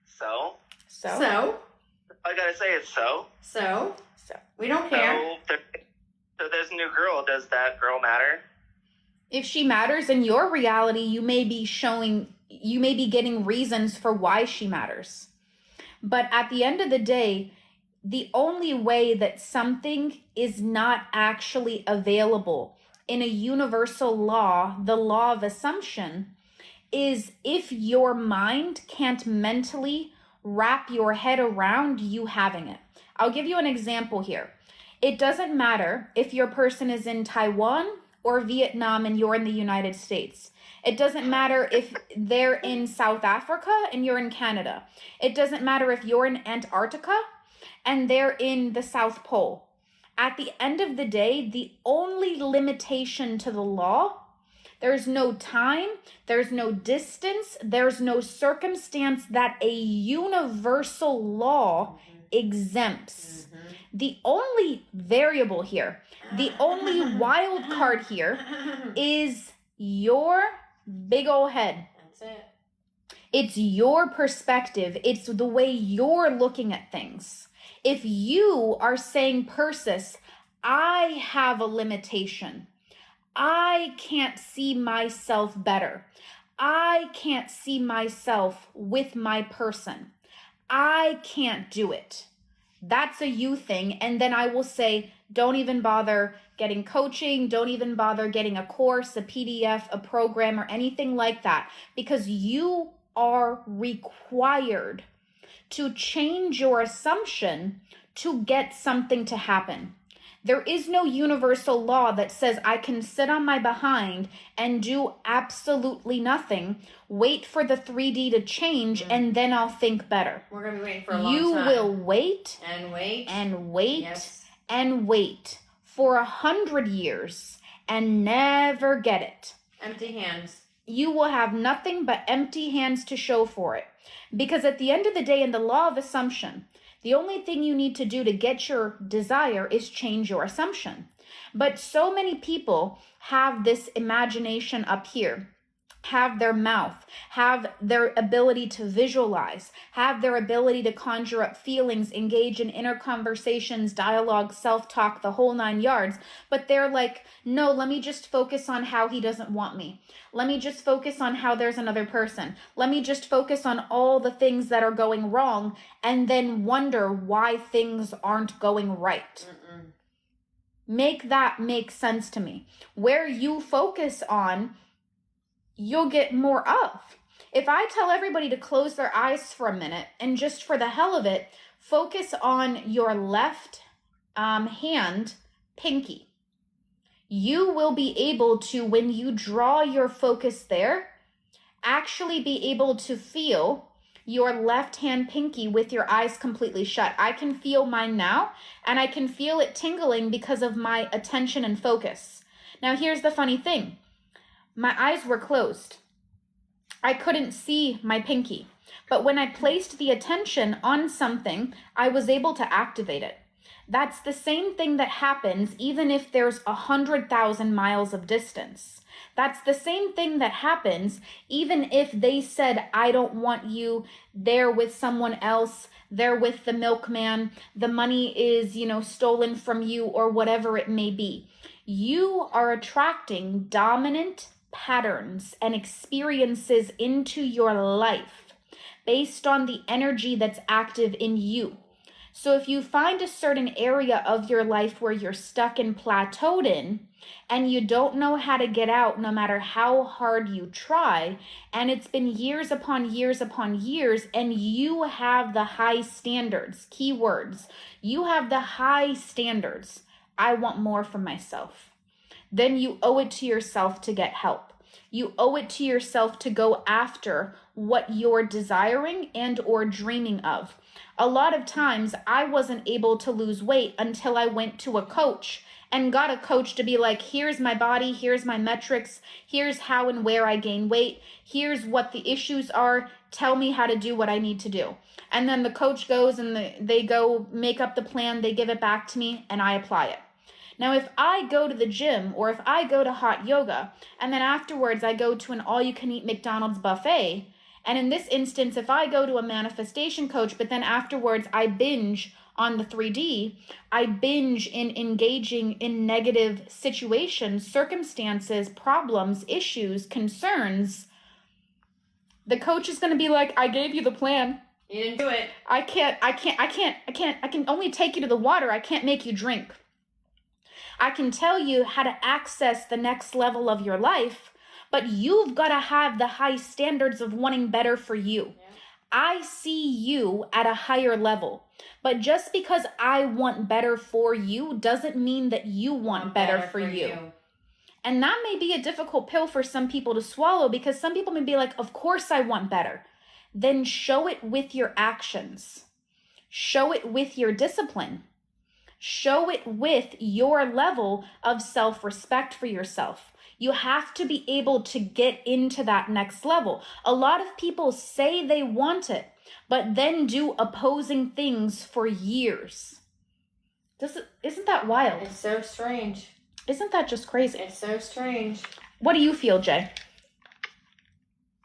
So? I gotta say it's so. So? We don't care. So there's a new girl. Does that girl matter? If she matters in your reality, you may be getting reasons for why she matters. But at the end of the day, the only way that something is not actually available in a universal law, the law of assumption, is if your mind can't mentally wrap your head around you having it. I'll give you an example here. It doesn't matter if your person is in Taiwan or Vietnam and you're in the United States. It doesn't matter if they're in South Africa and you're in Canada. It doesn't matter if you're in Antarctica and they're in the South Pole. At the end of the day, the only limitation to the law, there's no time, there's no distance, there's no circumstance that a universal law exempts. The only variable here, the only wild card here is your big old head. That's it. It's your perspective. It's the way you're looking at things. If you are saying, Persis, I have a limitation. I can't see myself better. I can't see myself with my person. I can't do it. That's a you thing. And then I will say, don't even bother getting coaching. Don't even bother getting a course, a PDF, a program, or anything like that, because you are required to change your assumption to get something to happen. There is no universal law that says I can sit on my behind and do absolutely nothing, wait for the 3D to change, and then I'll think better. We're going to be waiting for a long time. You will wait and wait and wait yes. and wait for 100 years and never get it. Empty hands. You will have nothing but empty hands to show for it. Because at the end of the day, in the law of assumption, the only thing you need to do to get your desire is change your assumption. But so many people have this imagination up here. have their mouth, have their ability to visualize, have their ability to conjure up feelings, engage in inner conversations, dialogue, self-talk, the whole 9 yards. But they're like, no, let me just focus on how he doesn't want me. Let me just focus on how there's another person. Let me just focus on all the things that are going wrong and then wonder why things aren't going right. Make that make sense to me. Where you focus on, you'll get more of. If I tell everybody to close their eyes for a minute and just for the hell of it, focus on your left hand pinky, you will be able to, when you draw your focus there, actually be able to feel your left hand pinky with your eyes completely shut. I can feel mine now, and I can feel it tingling because of my attention and focus. Now, here's the funny thing. My eyes were closed. I couldn't see my pinky. But when I placed the attention on something, I was able to activate it. That's the same thing that happens even if there's 100,000 miles of distance. That's the same thing that happens even if they said, I don't want you there with someone else, there with the milkman, the money is, stolen from you, or whatever it may be. You are attracting dominant patterns and experiences into your life based on the energy that's active in you. So if you find a certain area of your life where you're stuck and plateaued in, and you don't know how to get out no matter how hard you try, and it's been years upon years upon years, and you have the high standards, keywords, you have the high standards, I want more for myself, then you owe it to yourself to get help. You owe it to yourself to go after what you're desiring and or dreaming of. A lot of times I wasn't able to lose weight until I went to a coach and got a coach to be like, here's my body, here's my metrics, here's how and where I gain weight, here's what the issues are, tell me how to do what I need to do. And then the coach goes and they go make up the plan, they give it back to me, and I apply it. Now, if I go to the gym or if I go to hot yoga and then afterwards I go to an all-you-can-eat McDonald's buffet, and in this instance, if I go to a manifestation coach, but then afterwards I binge on the 3D, I binge in engaging in negative situations, circumstances, problems, issues, concerns, the coach is going to be like, I gave you the plan. You didn't do it. I can only take you to the water. I can't make you drink. I can tell you how to access the next level of your life, but you've got to have the high standards of wanting better for you. Yeah. I see you at a higher level, but just because I want better for you doesn't mean that you want better for you. And that may be a difficult pill for some people to swallow, because some people may be like, of course I want better. Then show it with your actions. Show it with your discipline. Show it with your level of self-respect for yourself. You have to be able to get into that next level. A lot of people say they want it, but then do opposing things for years. Isn't that wild? It's so strange. Isn't that just crazy? It's so strange. What do you feel, Jay?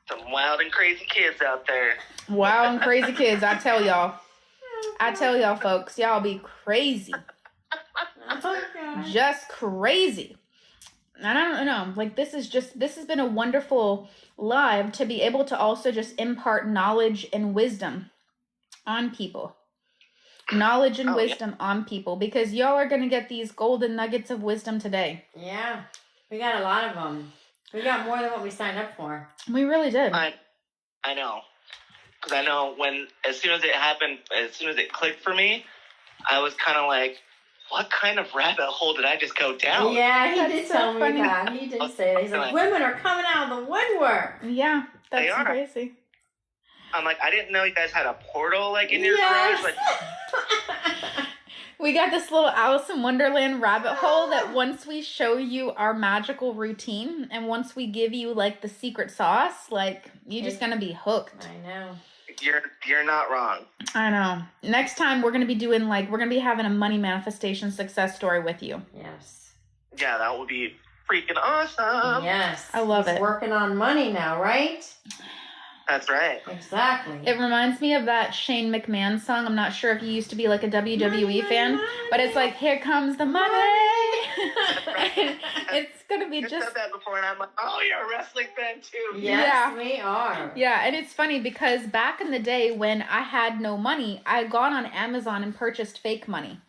Some wild and crazy kids out there. Wild and crazy kids, I tell y'all. I tell y'all, folks, y'all be crazy. Just crazy. And I don't know, like this has been a wonderful live to be able to also just impart knowledge and wisdom on people. Knowledge and wisdom on people, because y'all are going to get these golden nuggets of wisdom today. Yeah, we got a lot of them. We got more than what we signed up for. We really did. I know. Because I know as soon as it happened, as soon as it clicked for me, I was kind of like, what kind of rabbit hole did I just go down? Yeah, he did tell me that. He did say that. He's like, women are coming out of the woodwork. Yeah, that's crazy. I'm like, I didn't know you guys had a portal in your garage. Like, we got this little Alice in Wonderland rabbit hole that once we show you our magical routine and once we give you the secret sauce, you're just gonna be hooked. I know. You're not wrong. I know. Next time we're gonna be doing we're gonna be having a money manifestation success story with you. Yes. Yeah, that would be freaking awesome. Yes. I love He's it. working on money now, right? That's right. Exactly. It reminds me of that Shane McMahon song. I'm not sure if you used to be like a WWE fan, but it's like, here comes the money. It's going to be You just... said that before, and I'm like, oh, you're a wrestling fan too. Yes, we are. Yeah, and it's funny because back in the day when I had no money, I had gone on Amazon and purchased fake money.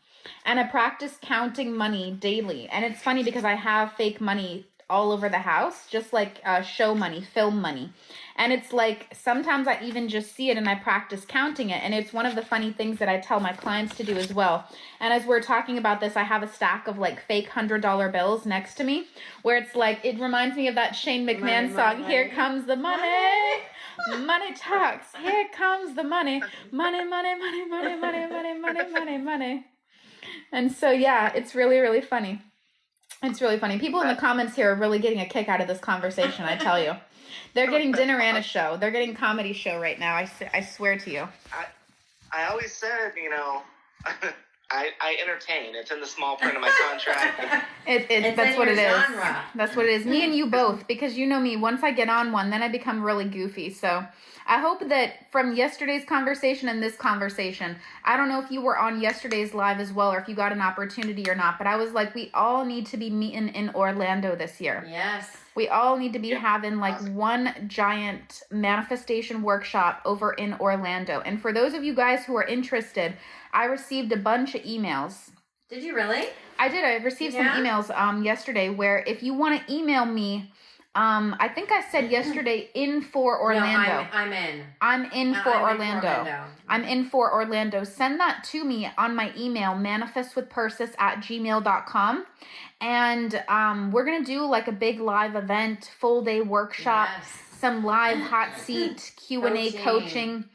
And I practiced counting money daily. And it's funny because I have fake money all over the house, just like show money, film money. And it's like sometimes I even just see it and I practice counting it. And it's one of the funny things that I tell my clients to do as well. And as we're talking about this, I have a stack of like fake $100 bills next to me where it's like, it reminds me of that Shane McMahon song, Here Comes the Money. Money talks. Here comes the money. Money, money, money, money, money, money, money, money, money. And so, yeah, it's really, really funny. It's really funny. People in the comments here are really getting a kick out of this conversation, I tell you. They're getting dinner and a show. They're getting comedy show right now, I swear to you. I always said, you know, I entertain. It's in the small print of my contract. That's what it is. Genre. That's what it is. Me and you both, because you know me, once I get on one, then I become really goofy. So I hope that from yesterday's conversation and this conversation, I don't know if you were on yesterday's live as well or if you got an opportunity or not, but I was like, we all need to be meeting in Orlando this year. Yes. We all need to be having like one giant manifestation workshop over in Orlando. And for those of you guys who are interested, I received a bunch of emails. Did you really? I did. I received some emails yesterday where if you want to email me, I think I said yesterday in for Orlando. No, I'm in. I'm in for Orlando. I'm in for Orlando. Send that to me on my email, manifestwithpersis@gmail.com. And we're going to do like a big live event, full day workshop, some live hot seat Q&A coaching.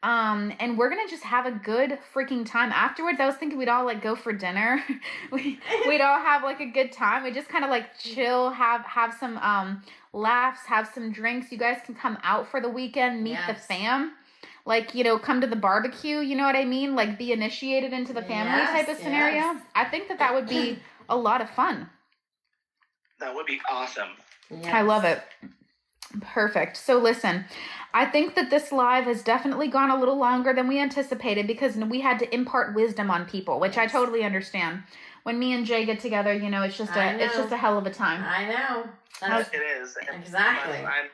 And we're going to just have a good freaking time. Afterwards, I was thinking we'd all like go for dinner. We'd all have like a good time. We just kind of like chill, have some laughs, have some drinks. You guys can come out for the weekend, meet the fam. Like, you know, come to the barbecue, you know what I mean? Like be initiated into the family type of scenario. Yes. I think that would be a lot of fun. That would be awesome. Yes. I love it. Perfect. So listen, I think that this live has definitely gone a little longer than we anticipated because we had to impart wisdom on people, which I totally understand. When me and Jay get together, you know, it's just a hell of a time. I know. It is. Exactly. I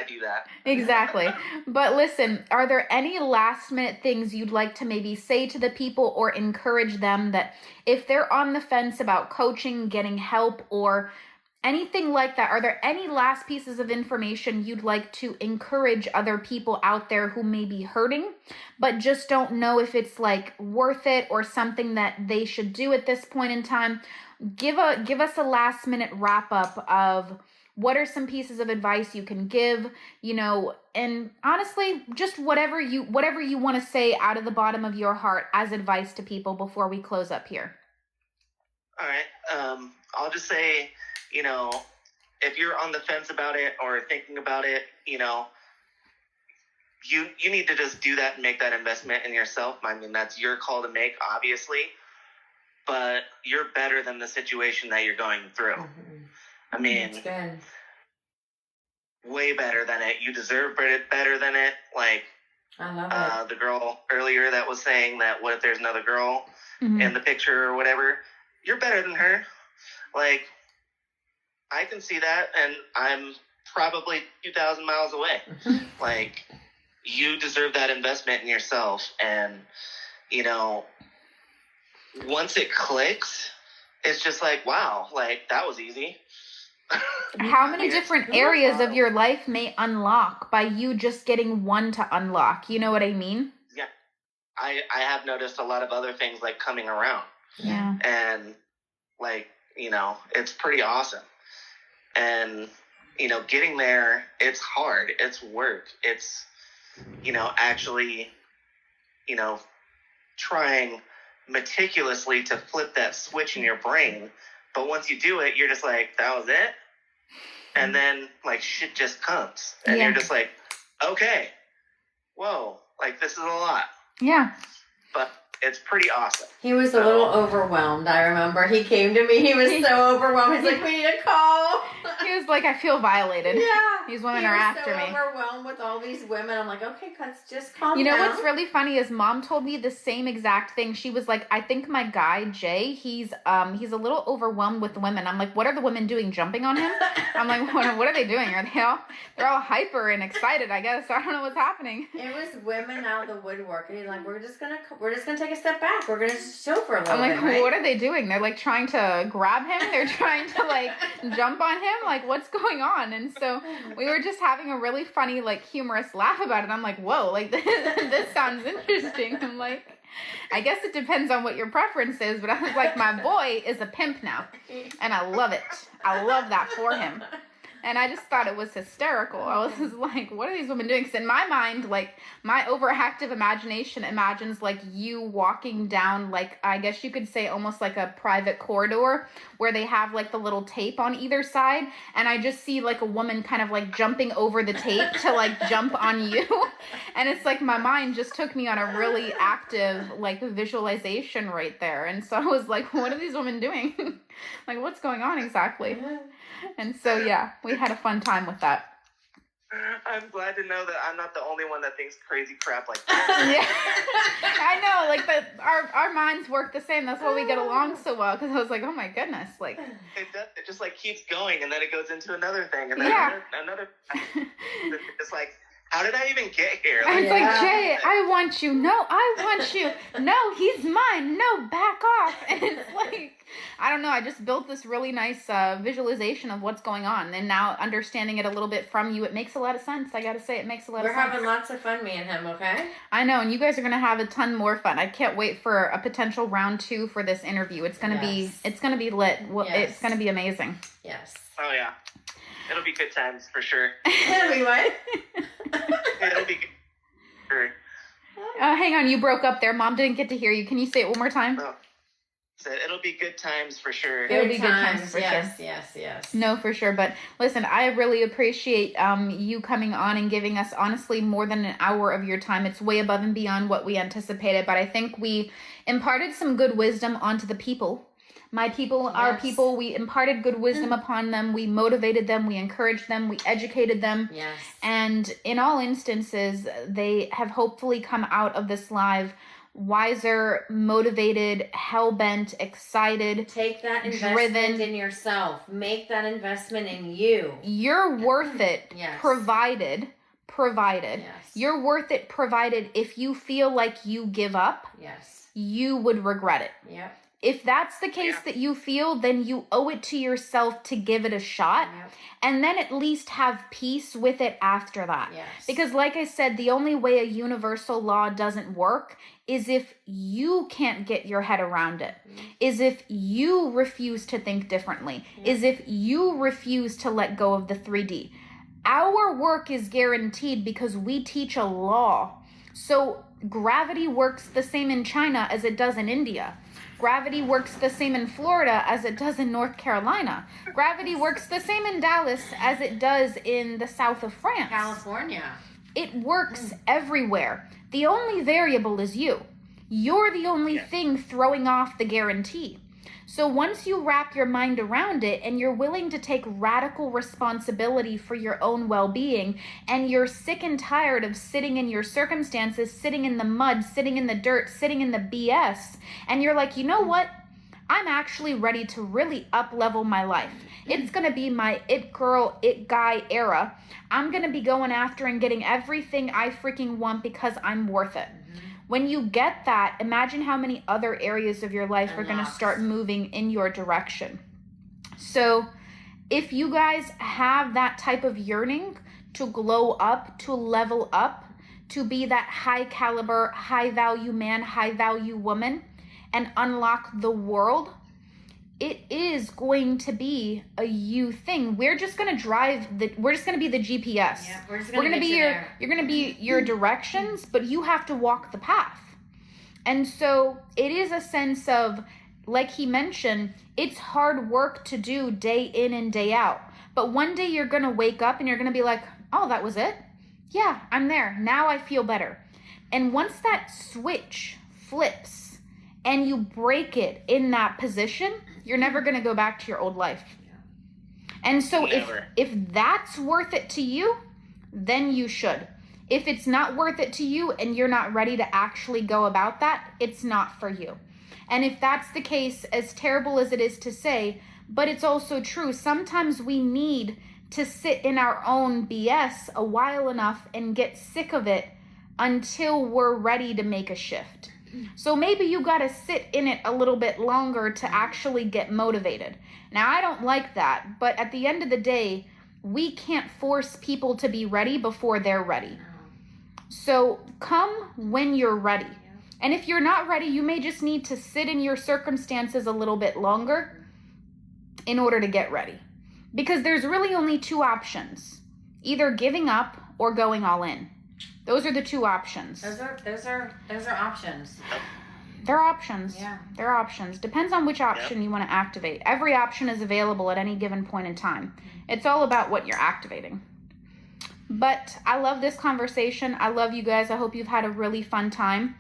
do that. Exactly. But listen, are there any last minute things you'd like to maybe say to the people or encourage them that if they're on the fence about coaching, getting help, or anything like that, are there any last pieces of information you'd like to encourage other people out there who may be hurting, but just don't know if it's like worth it or something that they should do at this point in time? Give us a last minute wrap up of what are some pieces of advice you can give, you know, and honestly, just whatever you want to say out of the bottom of your heart as advice to people before we close up here. All right. I'll just say, you know, if you're on the fence about it or thinking about it, you know, you need to just do that and make that investment in yourself. I mean, that's your call to make, obviously, but you're better than the situation that you're going through. Mm-hmm. I mean, way better than it. You deserve it better than it. Like, I love it. The girl earlier that was saying that what if there's another girl in the picture or whatever, you're better than her. Like, I can see that, and I'm probably 2,000 miles away. Like, you deserve that investment in yourself, and, you know, once it clicks, it's just like, wow, like, that was easy. How many different areas of your life may unlock by you just getting one to unlock? You know what I mean? Yeah. I have noticed a lot of other things, like, coming around. Yeah. And, like, you know, it's pretty awesome. And, you know, getting there, it's hard. It's work. It's, you know, actually, you know, trying meticulously to flip that switch in your brain. But once you do it, you're just like, that was it? And then, like, shit just comes. And you're just like, okay, whoa, like, this is a lot. Yeah. But it's pretty awesome. He was a little overwhelmed overwhelmed. I remember he came to me. He was so overwhelmed. He's like, we need a call. He was like, I feel violated. Yeah. These women are after me. He was so overwhelmed with all these women. I'm like, okay, let's just calm down. You know what's really funny is Mom told me the same exact thing. She was like, I think my guy, Jay, he's a little overwhelmed with women. I'm like, what are the women doing? Jumping on him? I'm like, what are they doing? They're all hyper and excited, I guess. I don't know what's happening. It was women out of the woodwork. And he's like, we're just gonna take a step back. We're gonna just chill for a little bit. I'm like, right? What are they doing? They're like trying to grab him. They're trying to like jump on him. Like, what's going on? And so we were just having a really funny, like, humorous laugh about it. I'm like, whoa, like this sounds interesting. I'm like, I guess it depends on what your preference is, but I was like, my boy is a pimp now, and I love it. I love that for him. And I just thought it was hysterical. I was like, what are these women doing? Because in my mind, like, my overactive imagination imagines, like, you walking down, like, I guess you could say almost like a private corridor where they have, like, the little tape on either side. And I just see, like, a woman kind of, like, jumping over the tape to, like, jump on you. And it's like my mind just took me on a really active, like, visualization right there. And so I was like, what are these women doing? Like, what's going on exactly? And so, yeah, we had a fun time with that. I'm glad to know that I'm not the only one that thinks crazy crap like that. Yeah, I know, like, our minds work the same. That's why we get along so well, because I was like, oh my goodness, like. It just, like, keeps going, and then it goes into another thing, and then another. It's like, how did I even get here? Like, it's like, Jay, I want you. No, I want you. No, he's mine. No, back off. And it's like, I don't know. I just built this really nice visualization of what's going on. And now understanding it a little bit from you, it makes a lot of sense. I got to say, it makes a lot of sense. We're having lots of fun, me and him, okay? I know. And you guys are going to have a ton more fun. I can't wait for a potential round 2 for this interview. It's going to be lit. Well, it's going to be amazing. Yes. Oh, yeah. It'll be good times for sure. It'll be what? It'll be good. Sure. Hang on, you broke up there. Mom didn't get to hear you. Can you say it one more time? Oh. It'll be good times for sure. It'll be good times for sure. Yes. No, for sure. But listen, I really appreciate you coming on and giving us, honestly, more than an hour of your time. It's way above and beyond what we anticipated. But I think we imparted some good wisdom onto the people. My people, our people, we imparted good wisdom upon them. We motivated them. We encouraged them. We educated them. Yes. And in all instances, they have hopefully come out of this live wiser, motivated, hell-bent, excited, take that investment in yourself. Make that investment in you. You're worth it. Yes. Provided. Yes. You're worth it provided if you feel like you give up. Yes. You would regret it. Yep. If that's the case that you feel, then you owe it to yourself to give it a shot. Yep. And then at least have peace with it after that. Yes. Because like I said, the only way a universal law doesn't work is if you can't get your head around it, is if you refuse to think differently, is if you refuse to let go of the 3D. Our work is guaranteed because we teach a law. So gravity works the same in China as it does in India. Gravity works the same in Florida as it does in North Carolina. Gravity works the same in Dallas as it does in the south of France. California. It works everywhere. The only variable is you. You're the only thing throwing off the guarantee. So once you wrap your mind around it and you're willing to take radical responsibility for your own well-being, and you're sick and tired of sitting in your circumstances, sitting in the mud, sitting in the dirt, sitting in the BS, and you're like, you know what? I'm actually ready to really up-level my life. It's going to be my it girl, it guy era. I'm going to be going after and getting everything I freaking want because I'm worth it. When you get that, imagine how many other areas of your life are going to start moving in your direction. So if you guys have that type of yearning to glow up, to level up, to be that high caliber, high value man, high value woman, and unlock the world, it is going to be a you thing. We're just going to we're just going to be the GPS. Yeah, we're going to be you're going to be your directions, but you have to walk the path. And so it is a sense of, like he mentioned, it's hard work to do day in and day out. But one day you're going to wake up and you're going to be like, oh, that was it? Yeah, I'm there. Now I feel better. And once that switch flips, and you break it in that position, you're never going to go back to your old life. And so if that's worth it to you, then you should. If it's not worth it to you and you're not ready to actually go about that, it's not for you. And if that's the case, as terrible as it is to say, but it's also true, sometimes we need to sit in our own BS a while enough and get sick of it until we're ready to make a shift. So maybe you got to sit in it a little bit longer to actually get motivated. Now, I don't like that, but at the end of the day, we can't force people to be ready before they're ready. So come when you're ready. And if you're not ready, you may just need to sit in your circumstances a little bit longer in order to get ready. Because there's really only two options, either giving up or going all in. Those are the two options. Those are options. They're options. Yeah. They're options. Depends on which option you want to activate. Every option is available at any given point in time. It's all about what you're activating. But I love this conversation. I love you guys. I hope you've had a really fun time.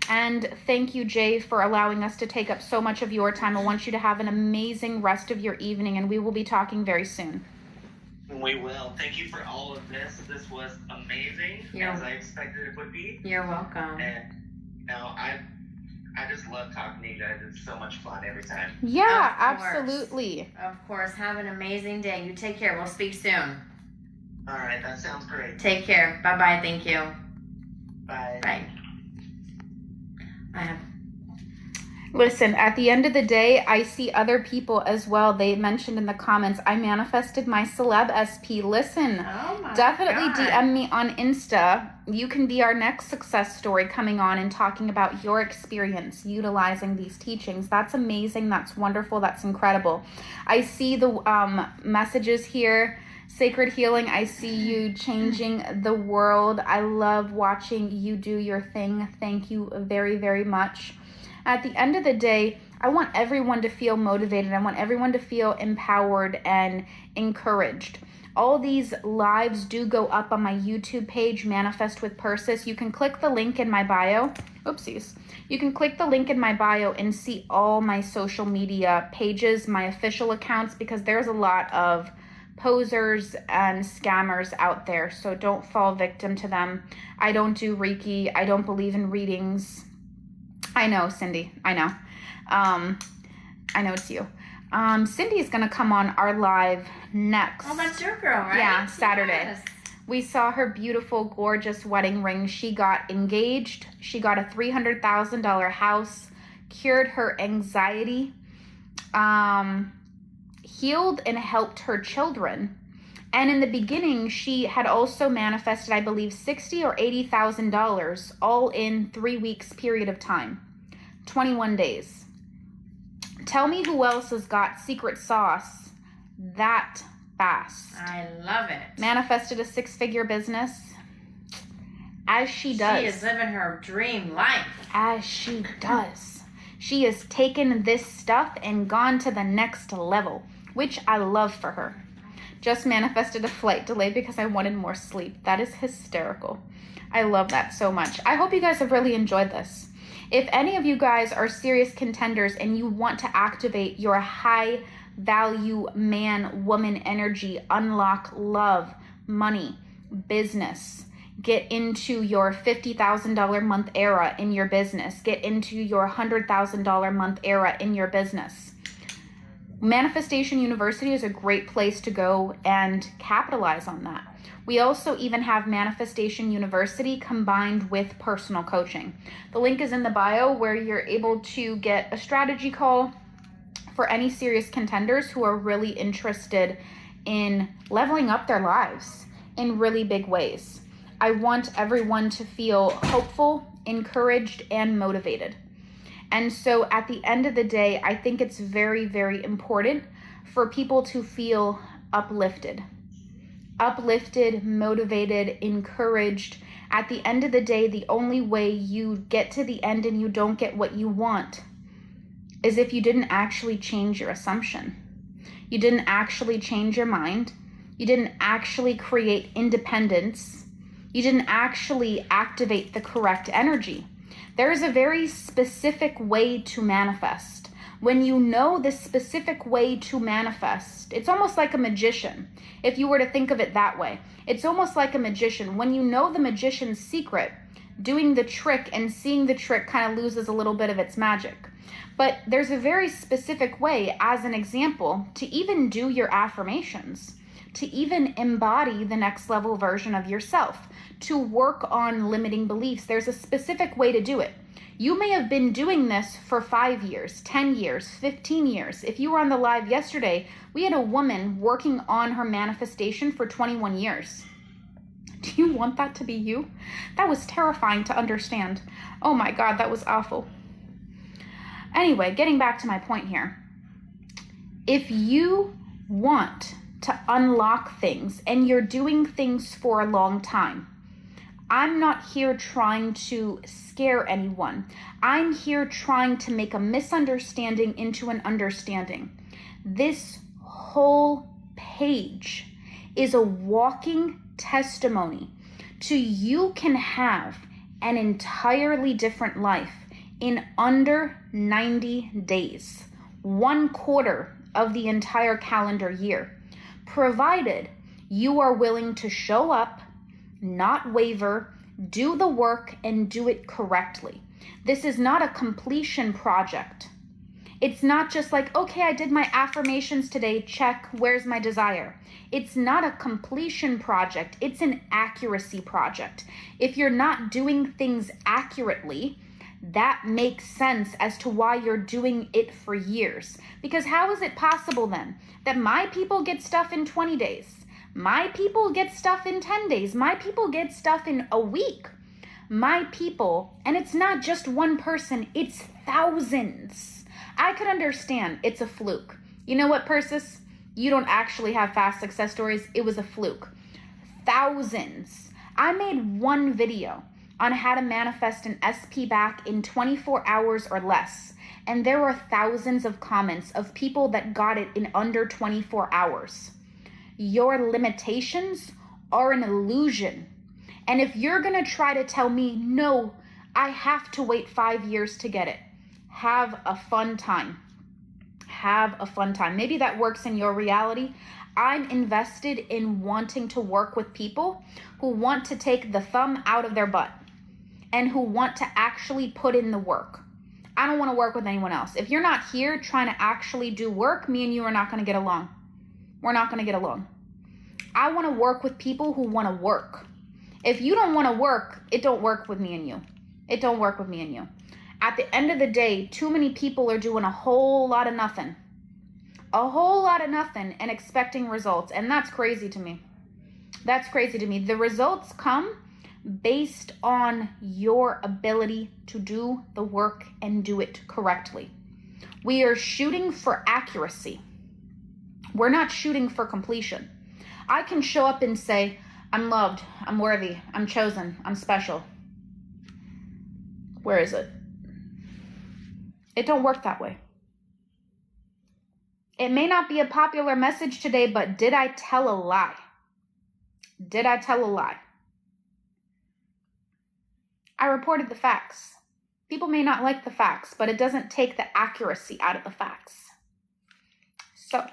And thank you, Jay, for allowing us to take up so much of your time. I want you to have an amazing rest of your evening, and we will be talking very soon. We will. Thank you for all of this. This was amazing, as I expected it would be. You're welcome. And I just love talking to you guys. It's so much fun every time. Yeah, absolutely. Of course. Have an amazing day. You take care. We'll speak soon. All right. That sounds great. Take care. Bye-bye. Thank you. Bye. Bye. Listen, at the end of the day, I see other people as well. They mentioned in the comments, I manifested my celeb SP. Listen, definitely God. DM me on Insta. You can be our next success story coming on and talking about your experience utilizing these teachings. That's amazing. That's wonderful. That's incredible. I see the messages here. Sacred Healing, I see you changing the world. I love watching you do your thing. Thank you very, very much. At the end of the day, I want everyone to feel motivated. I want everyone to feel empowered and encouraged. All these lives do go up on my YouTube page, Manifest with Persis. You can click the link in my bio. Oopsies. You can click the link in my bio and see all my social media pages, my official accounts, because there's a lot of posers and scammers out there, so don't fall victim to them. I don't do Reiki. I don't believe in readings. I know, Cindy. I know. I know it's you. Cindy's gonna come on our live next. Oh, that's your girl, right? Yeah, Saturday. Yes. We saw her beautiful, gorgeous wedding ring. She got engaged. She got a $300,000 house, cured her anxiety, healed and helped her children. And in the beginning, she had also manifested, I believe, $60,000 or $80,000 all in 3 weeks period of time, 21 days. Tell me who else has got secret sauce that fast. I love it. Manifested a 6-figure business, as she does. She is living her dream life. As she does. She has taken this stuff and gone to the next level, which I love for her. Just manifested a flight delay because I wanted more sleep. That is hysterical. I love that so much. I hope you guys have really enjoyed this. If any of you guys are serious contenders and you want to activate your high value man, woman energy, unlock love, money, business, get into your $50,000 month era in your business, get into your $100,000 month era in your business, Manifestation University is a great place to go and capitalize on that. We also even have Manifestation University combined with personal coaching. The link is in the bio where you're able to get a strategy call for any serious contenders who are really interested in leveling up their lives in really big ways. I want everyone to feel hopeful, encouraged, and motivated. And so at the end of the day, I think it's very, very important for people to feel uplifted, motivated, encouraged. At the end of the day, the only way you get to the end and you don't get what you want is if you didn't actually change your assumption. You didn't actually change your mind. You didn't actually create independence. You didn't actually activate the correct energy. There is a very specific way to manifest. When you know the specific way to manifest, it's almost like a magician. If you were to think of it that way, it's almost like a magician. When you know the magician's secret, doing the trick and seeing the trick kind of loses a little bit of its magic. But there's a very specific way, as an example, to even do your affirmations, to even embody the next level version of yourself, to work on limiting beliefs. There's a specific way to do it. You may have been doing this for 5 years, 10 years, 15 years. If you were on the live yesterday, we had a woman working on her manifestation for 21 years. Do you want that to be you? That was terrifying to understand. Oh my God, that was awful. Anyway, getting back to my point here. If you want to unlock things and you're doing things for a long time, I'm not here trying to scare anyone. I'm here trying to make a misunderstanding into an understanding. This whole page is a walking testimony to you can have an entirely different life in under 90 days, 1/4 of the entire calendar year, provided you are willing to show up, not waver, do the work, and do it correctly. This is not a completion project. It's not just like, okay, I did my affirmations today, check, where's my desire? It's not a completion project, it's an accuracy project. If you're not doing things accurately, that makes sense as to why you're doing it for years. Because how is it possible then that my people get stuff in 20 days? My people get stuff in 10 days. My people get stuff in a week. My people, and it's not just one person, it's thousands. I could understand it's a fluke. You know what, Persis? You don't actually have fast success stories. It was a fluke. Thousands. I made one video on how to manifest an SP back in 24 hours or less. And there were thousands of comments of people that got it in under 24 hours. Your limitations are an illusion. And if you're going to try to tell me, no, I have to wait 5 years to get it, have a fun time. Have a fun time. Maybe that works in your reality. I'm invested in wanting to work with people who want to take the thumb out of their butt and who want to actually put in the work. I don't want to work with anyone else. If you're not here trying to actually do work, me and you are not going to get along. We're not going to get along. I want to work with people who want to work. If you don't want to work, it don't work with me and you. It don't work with me and you. At the end of the day, too many people are doing a whole lot of nothing. A whole lot of nothing and expecting results. And that's crazy to me. That's crazy to me. The results come based on your ability to do the work and do it correctly. We are shooting for accuracy. We're not shooting for completion. I can show up and say, I'm loved, I'm worthy, I'm chosen, I'm special. Where is it? It don't work that way. It may not be a popular message today, but did I tell a lie? Did I tell a lie? I reported the facts. People may not like the facts, but it doesn't take the accuracy out of the facts. So,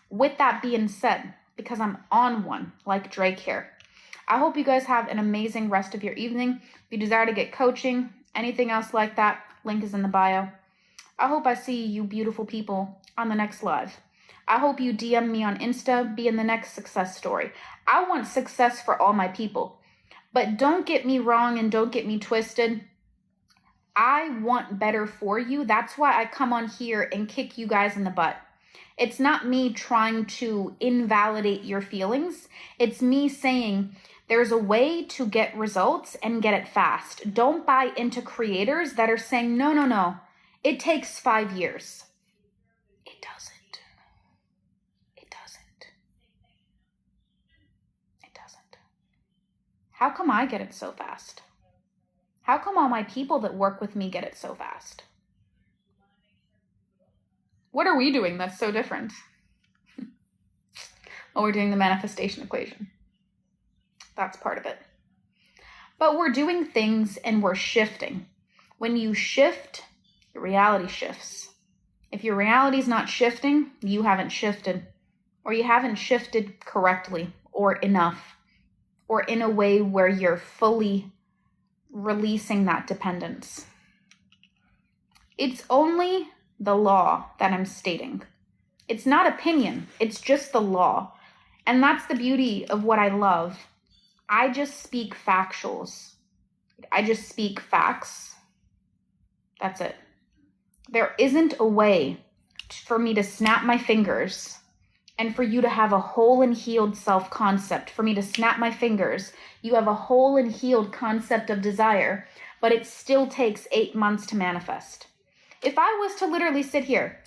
with that being said, because I'm on one, like Drake here, I hope you guys have an amazing rest of your evening. If you desire to get coaching, anything else like that, link is in the bio. I hope I see you beautiful people on the next live. I hope you DM me on Insta, be in the next success story. I want success for all my people. But don't get me wrong and don't get me twisted. I want better for you. That's why I come on here and kick you guys in the butt. It's not me trying to invalidate your feelings. It's me saying there's a way to get results and get it fast. Don't buy into creators that are saying, no, it takes 5 years. It doesn't. How come I get it so fast? How come all my people that work with me get it so fast? What are we doing that's so different? Well, we're doing the manifestation equation. That's part of it. But we're doing things and we're shifting. When you shift, your reality shifts. If your reality is not shifting, you haven't shifted, or you haven't shifted correctly or enough, or in a way where you're fully releasing that dependence. It's only the law that I'm stating. It's not opinion, it's just the law. And that's the beauty of what I love. I just speak factuals. I just speak facts. That's it. There isn't a way for me to snap my fingers and for you to have a whole and healed self-concept. For me to snap my fingers, you have a whole and healed concept of desire, but it still takes 8 months to manifest. If I was to literally sit here,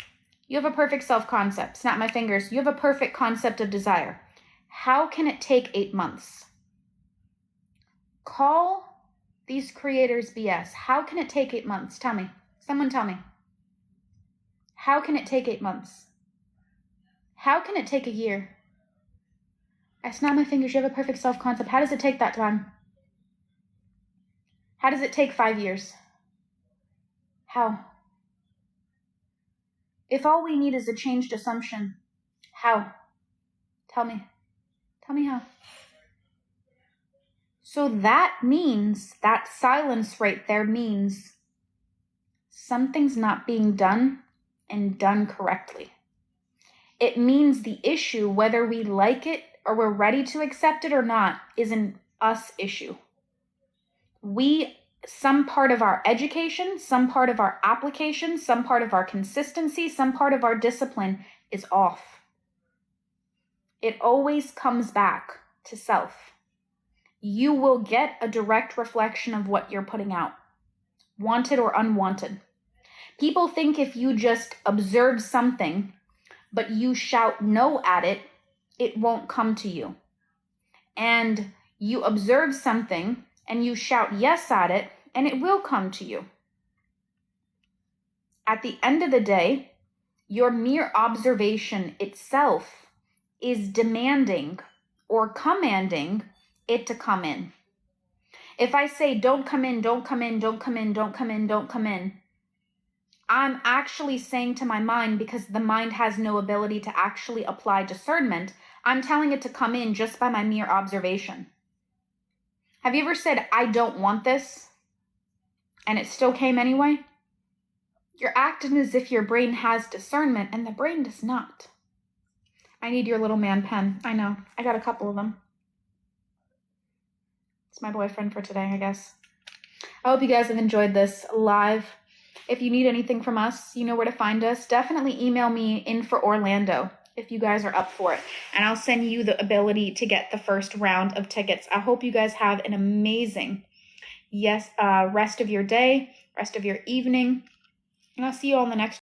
you have a perfect self-concept, snap my fingers, you have a perfect concept of desire. How can it take 8 months? Call these creators BS. How can it take 8 months? Tell me. Someone tell me. How can it take 8 months? How can it take a year? I snap my fingers, you have a perfect self-concept. How does it take that time? How does it take 5 years? How? If all we need is a changed assumption, how? Tell me. Tell me how. So that means, that silence right there means something's not being done and done correctly. It means the issue, whether we like it or we're ready to accept it or not, is an us issue. Some part of our education, some part of our application, some part of our consistency, some part of our discipline is off. It always comes back to self. You will get a direct reflection of what you're putting out, wanted or unwanted. People think if you just observe something, but you shout no at it, it won't come to you. And you observe something and you shout yes at it, and it will come to you. At the end of the day, your mere observation itself is demanding or commanding it to come in. If I say, don't come in, don't come in, don't come in, don't come in, don't come in, I'm actually saying to my mind, because the mind has no ability to actually apply discernment, I'm telling it to come in just by my mere observation. Have you ever said, I don't want this, and it still came anyway? You're acting as if your brain has discernment, and the brain does not. I need your little man pen. I know. I got a couple of them. It's my boyfriend for today, I guess. I hope you guys have enjoyed this live. If you need anything from us, you know where to find us. Definitely email me in for Orlando if you guys are up for it. And I'll send you the ability to get the first round of tickets. I hope you guys have an amazing rest of your day, rest of your evening. And I'll see you all in the next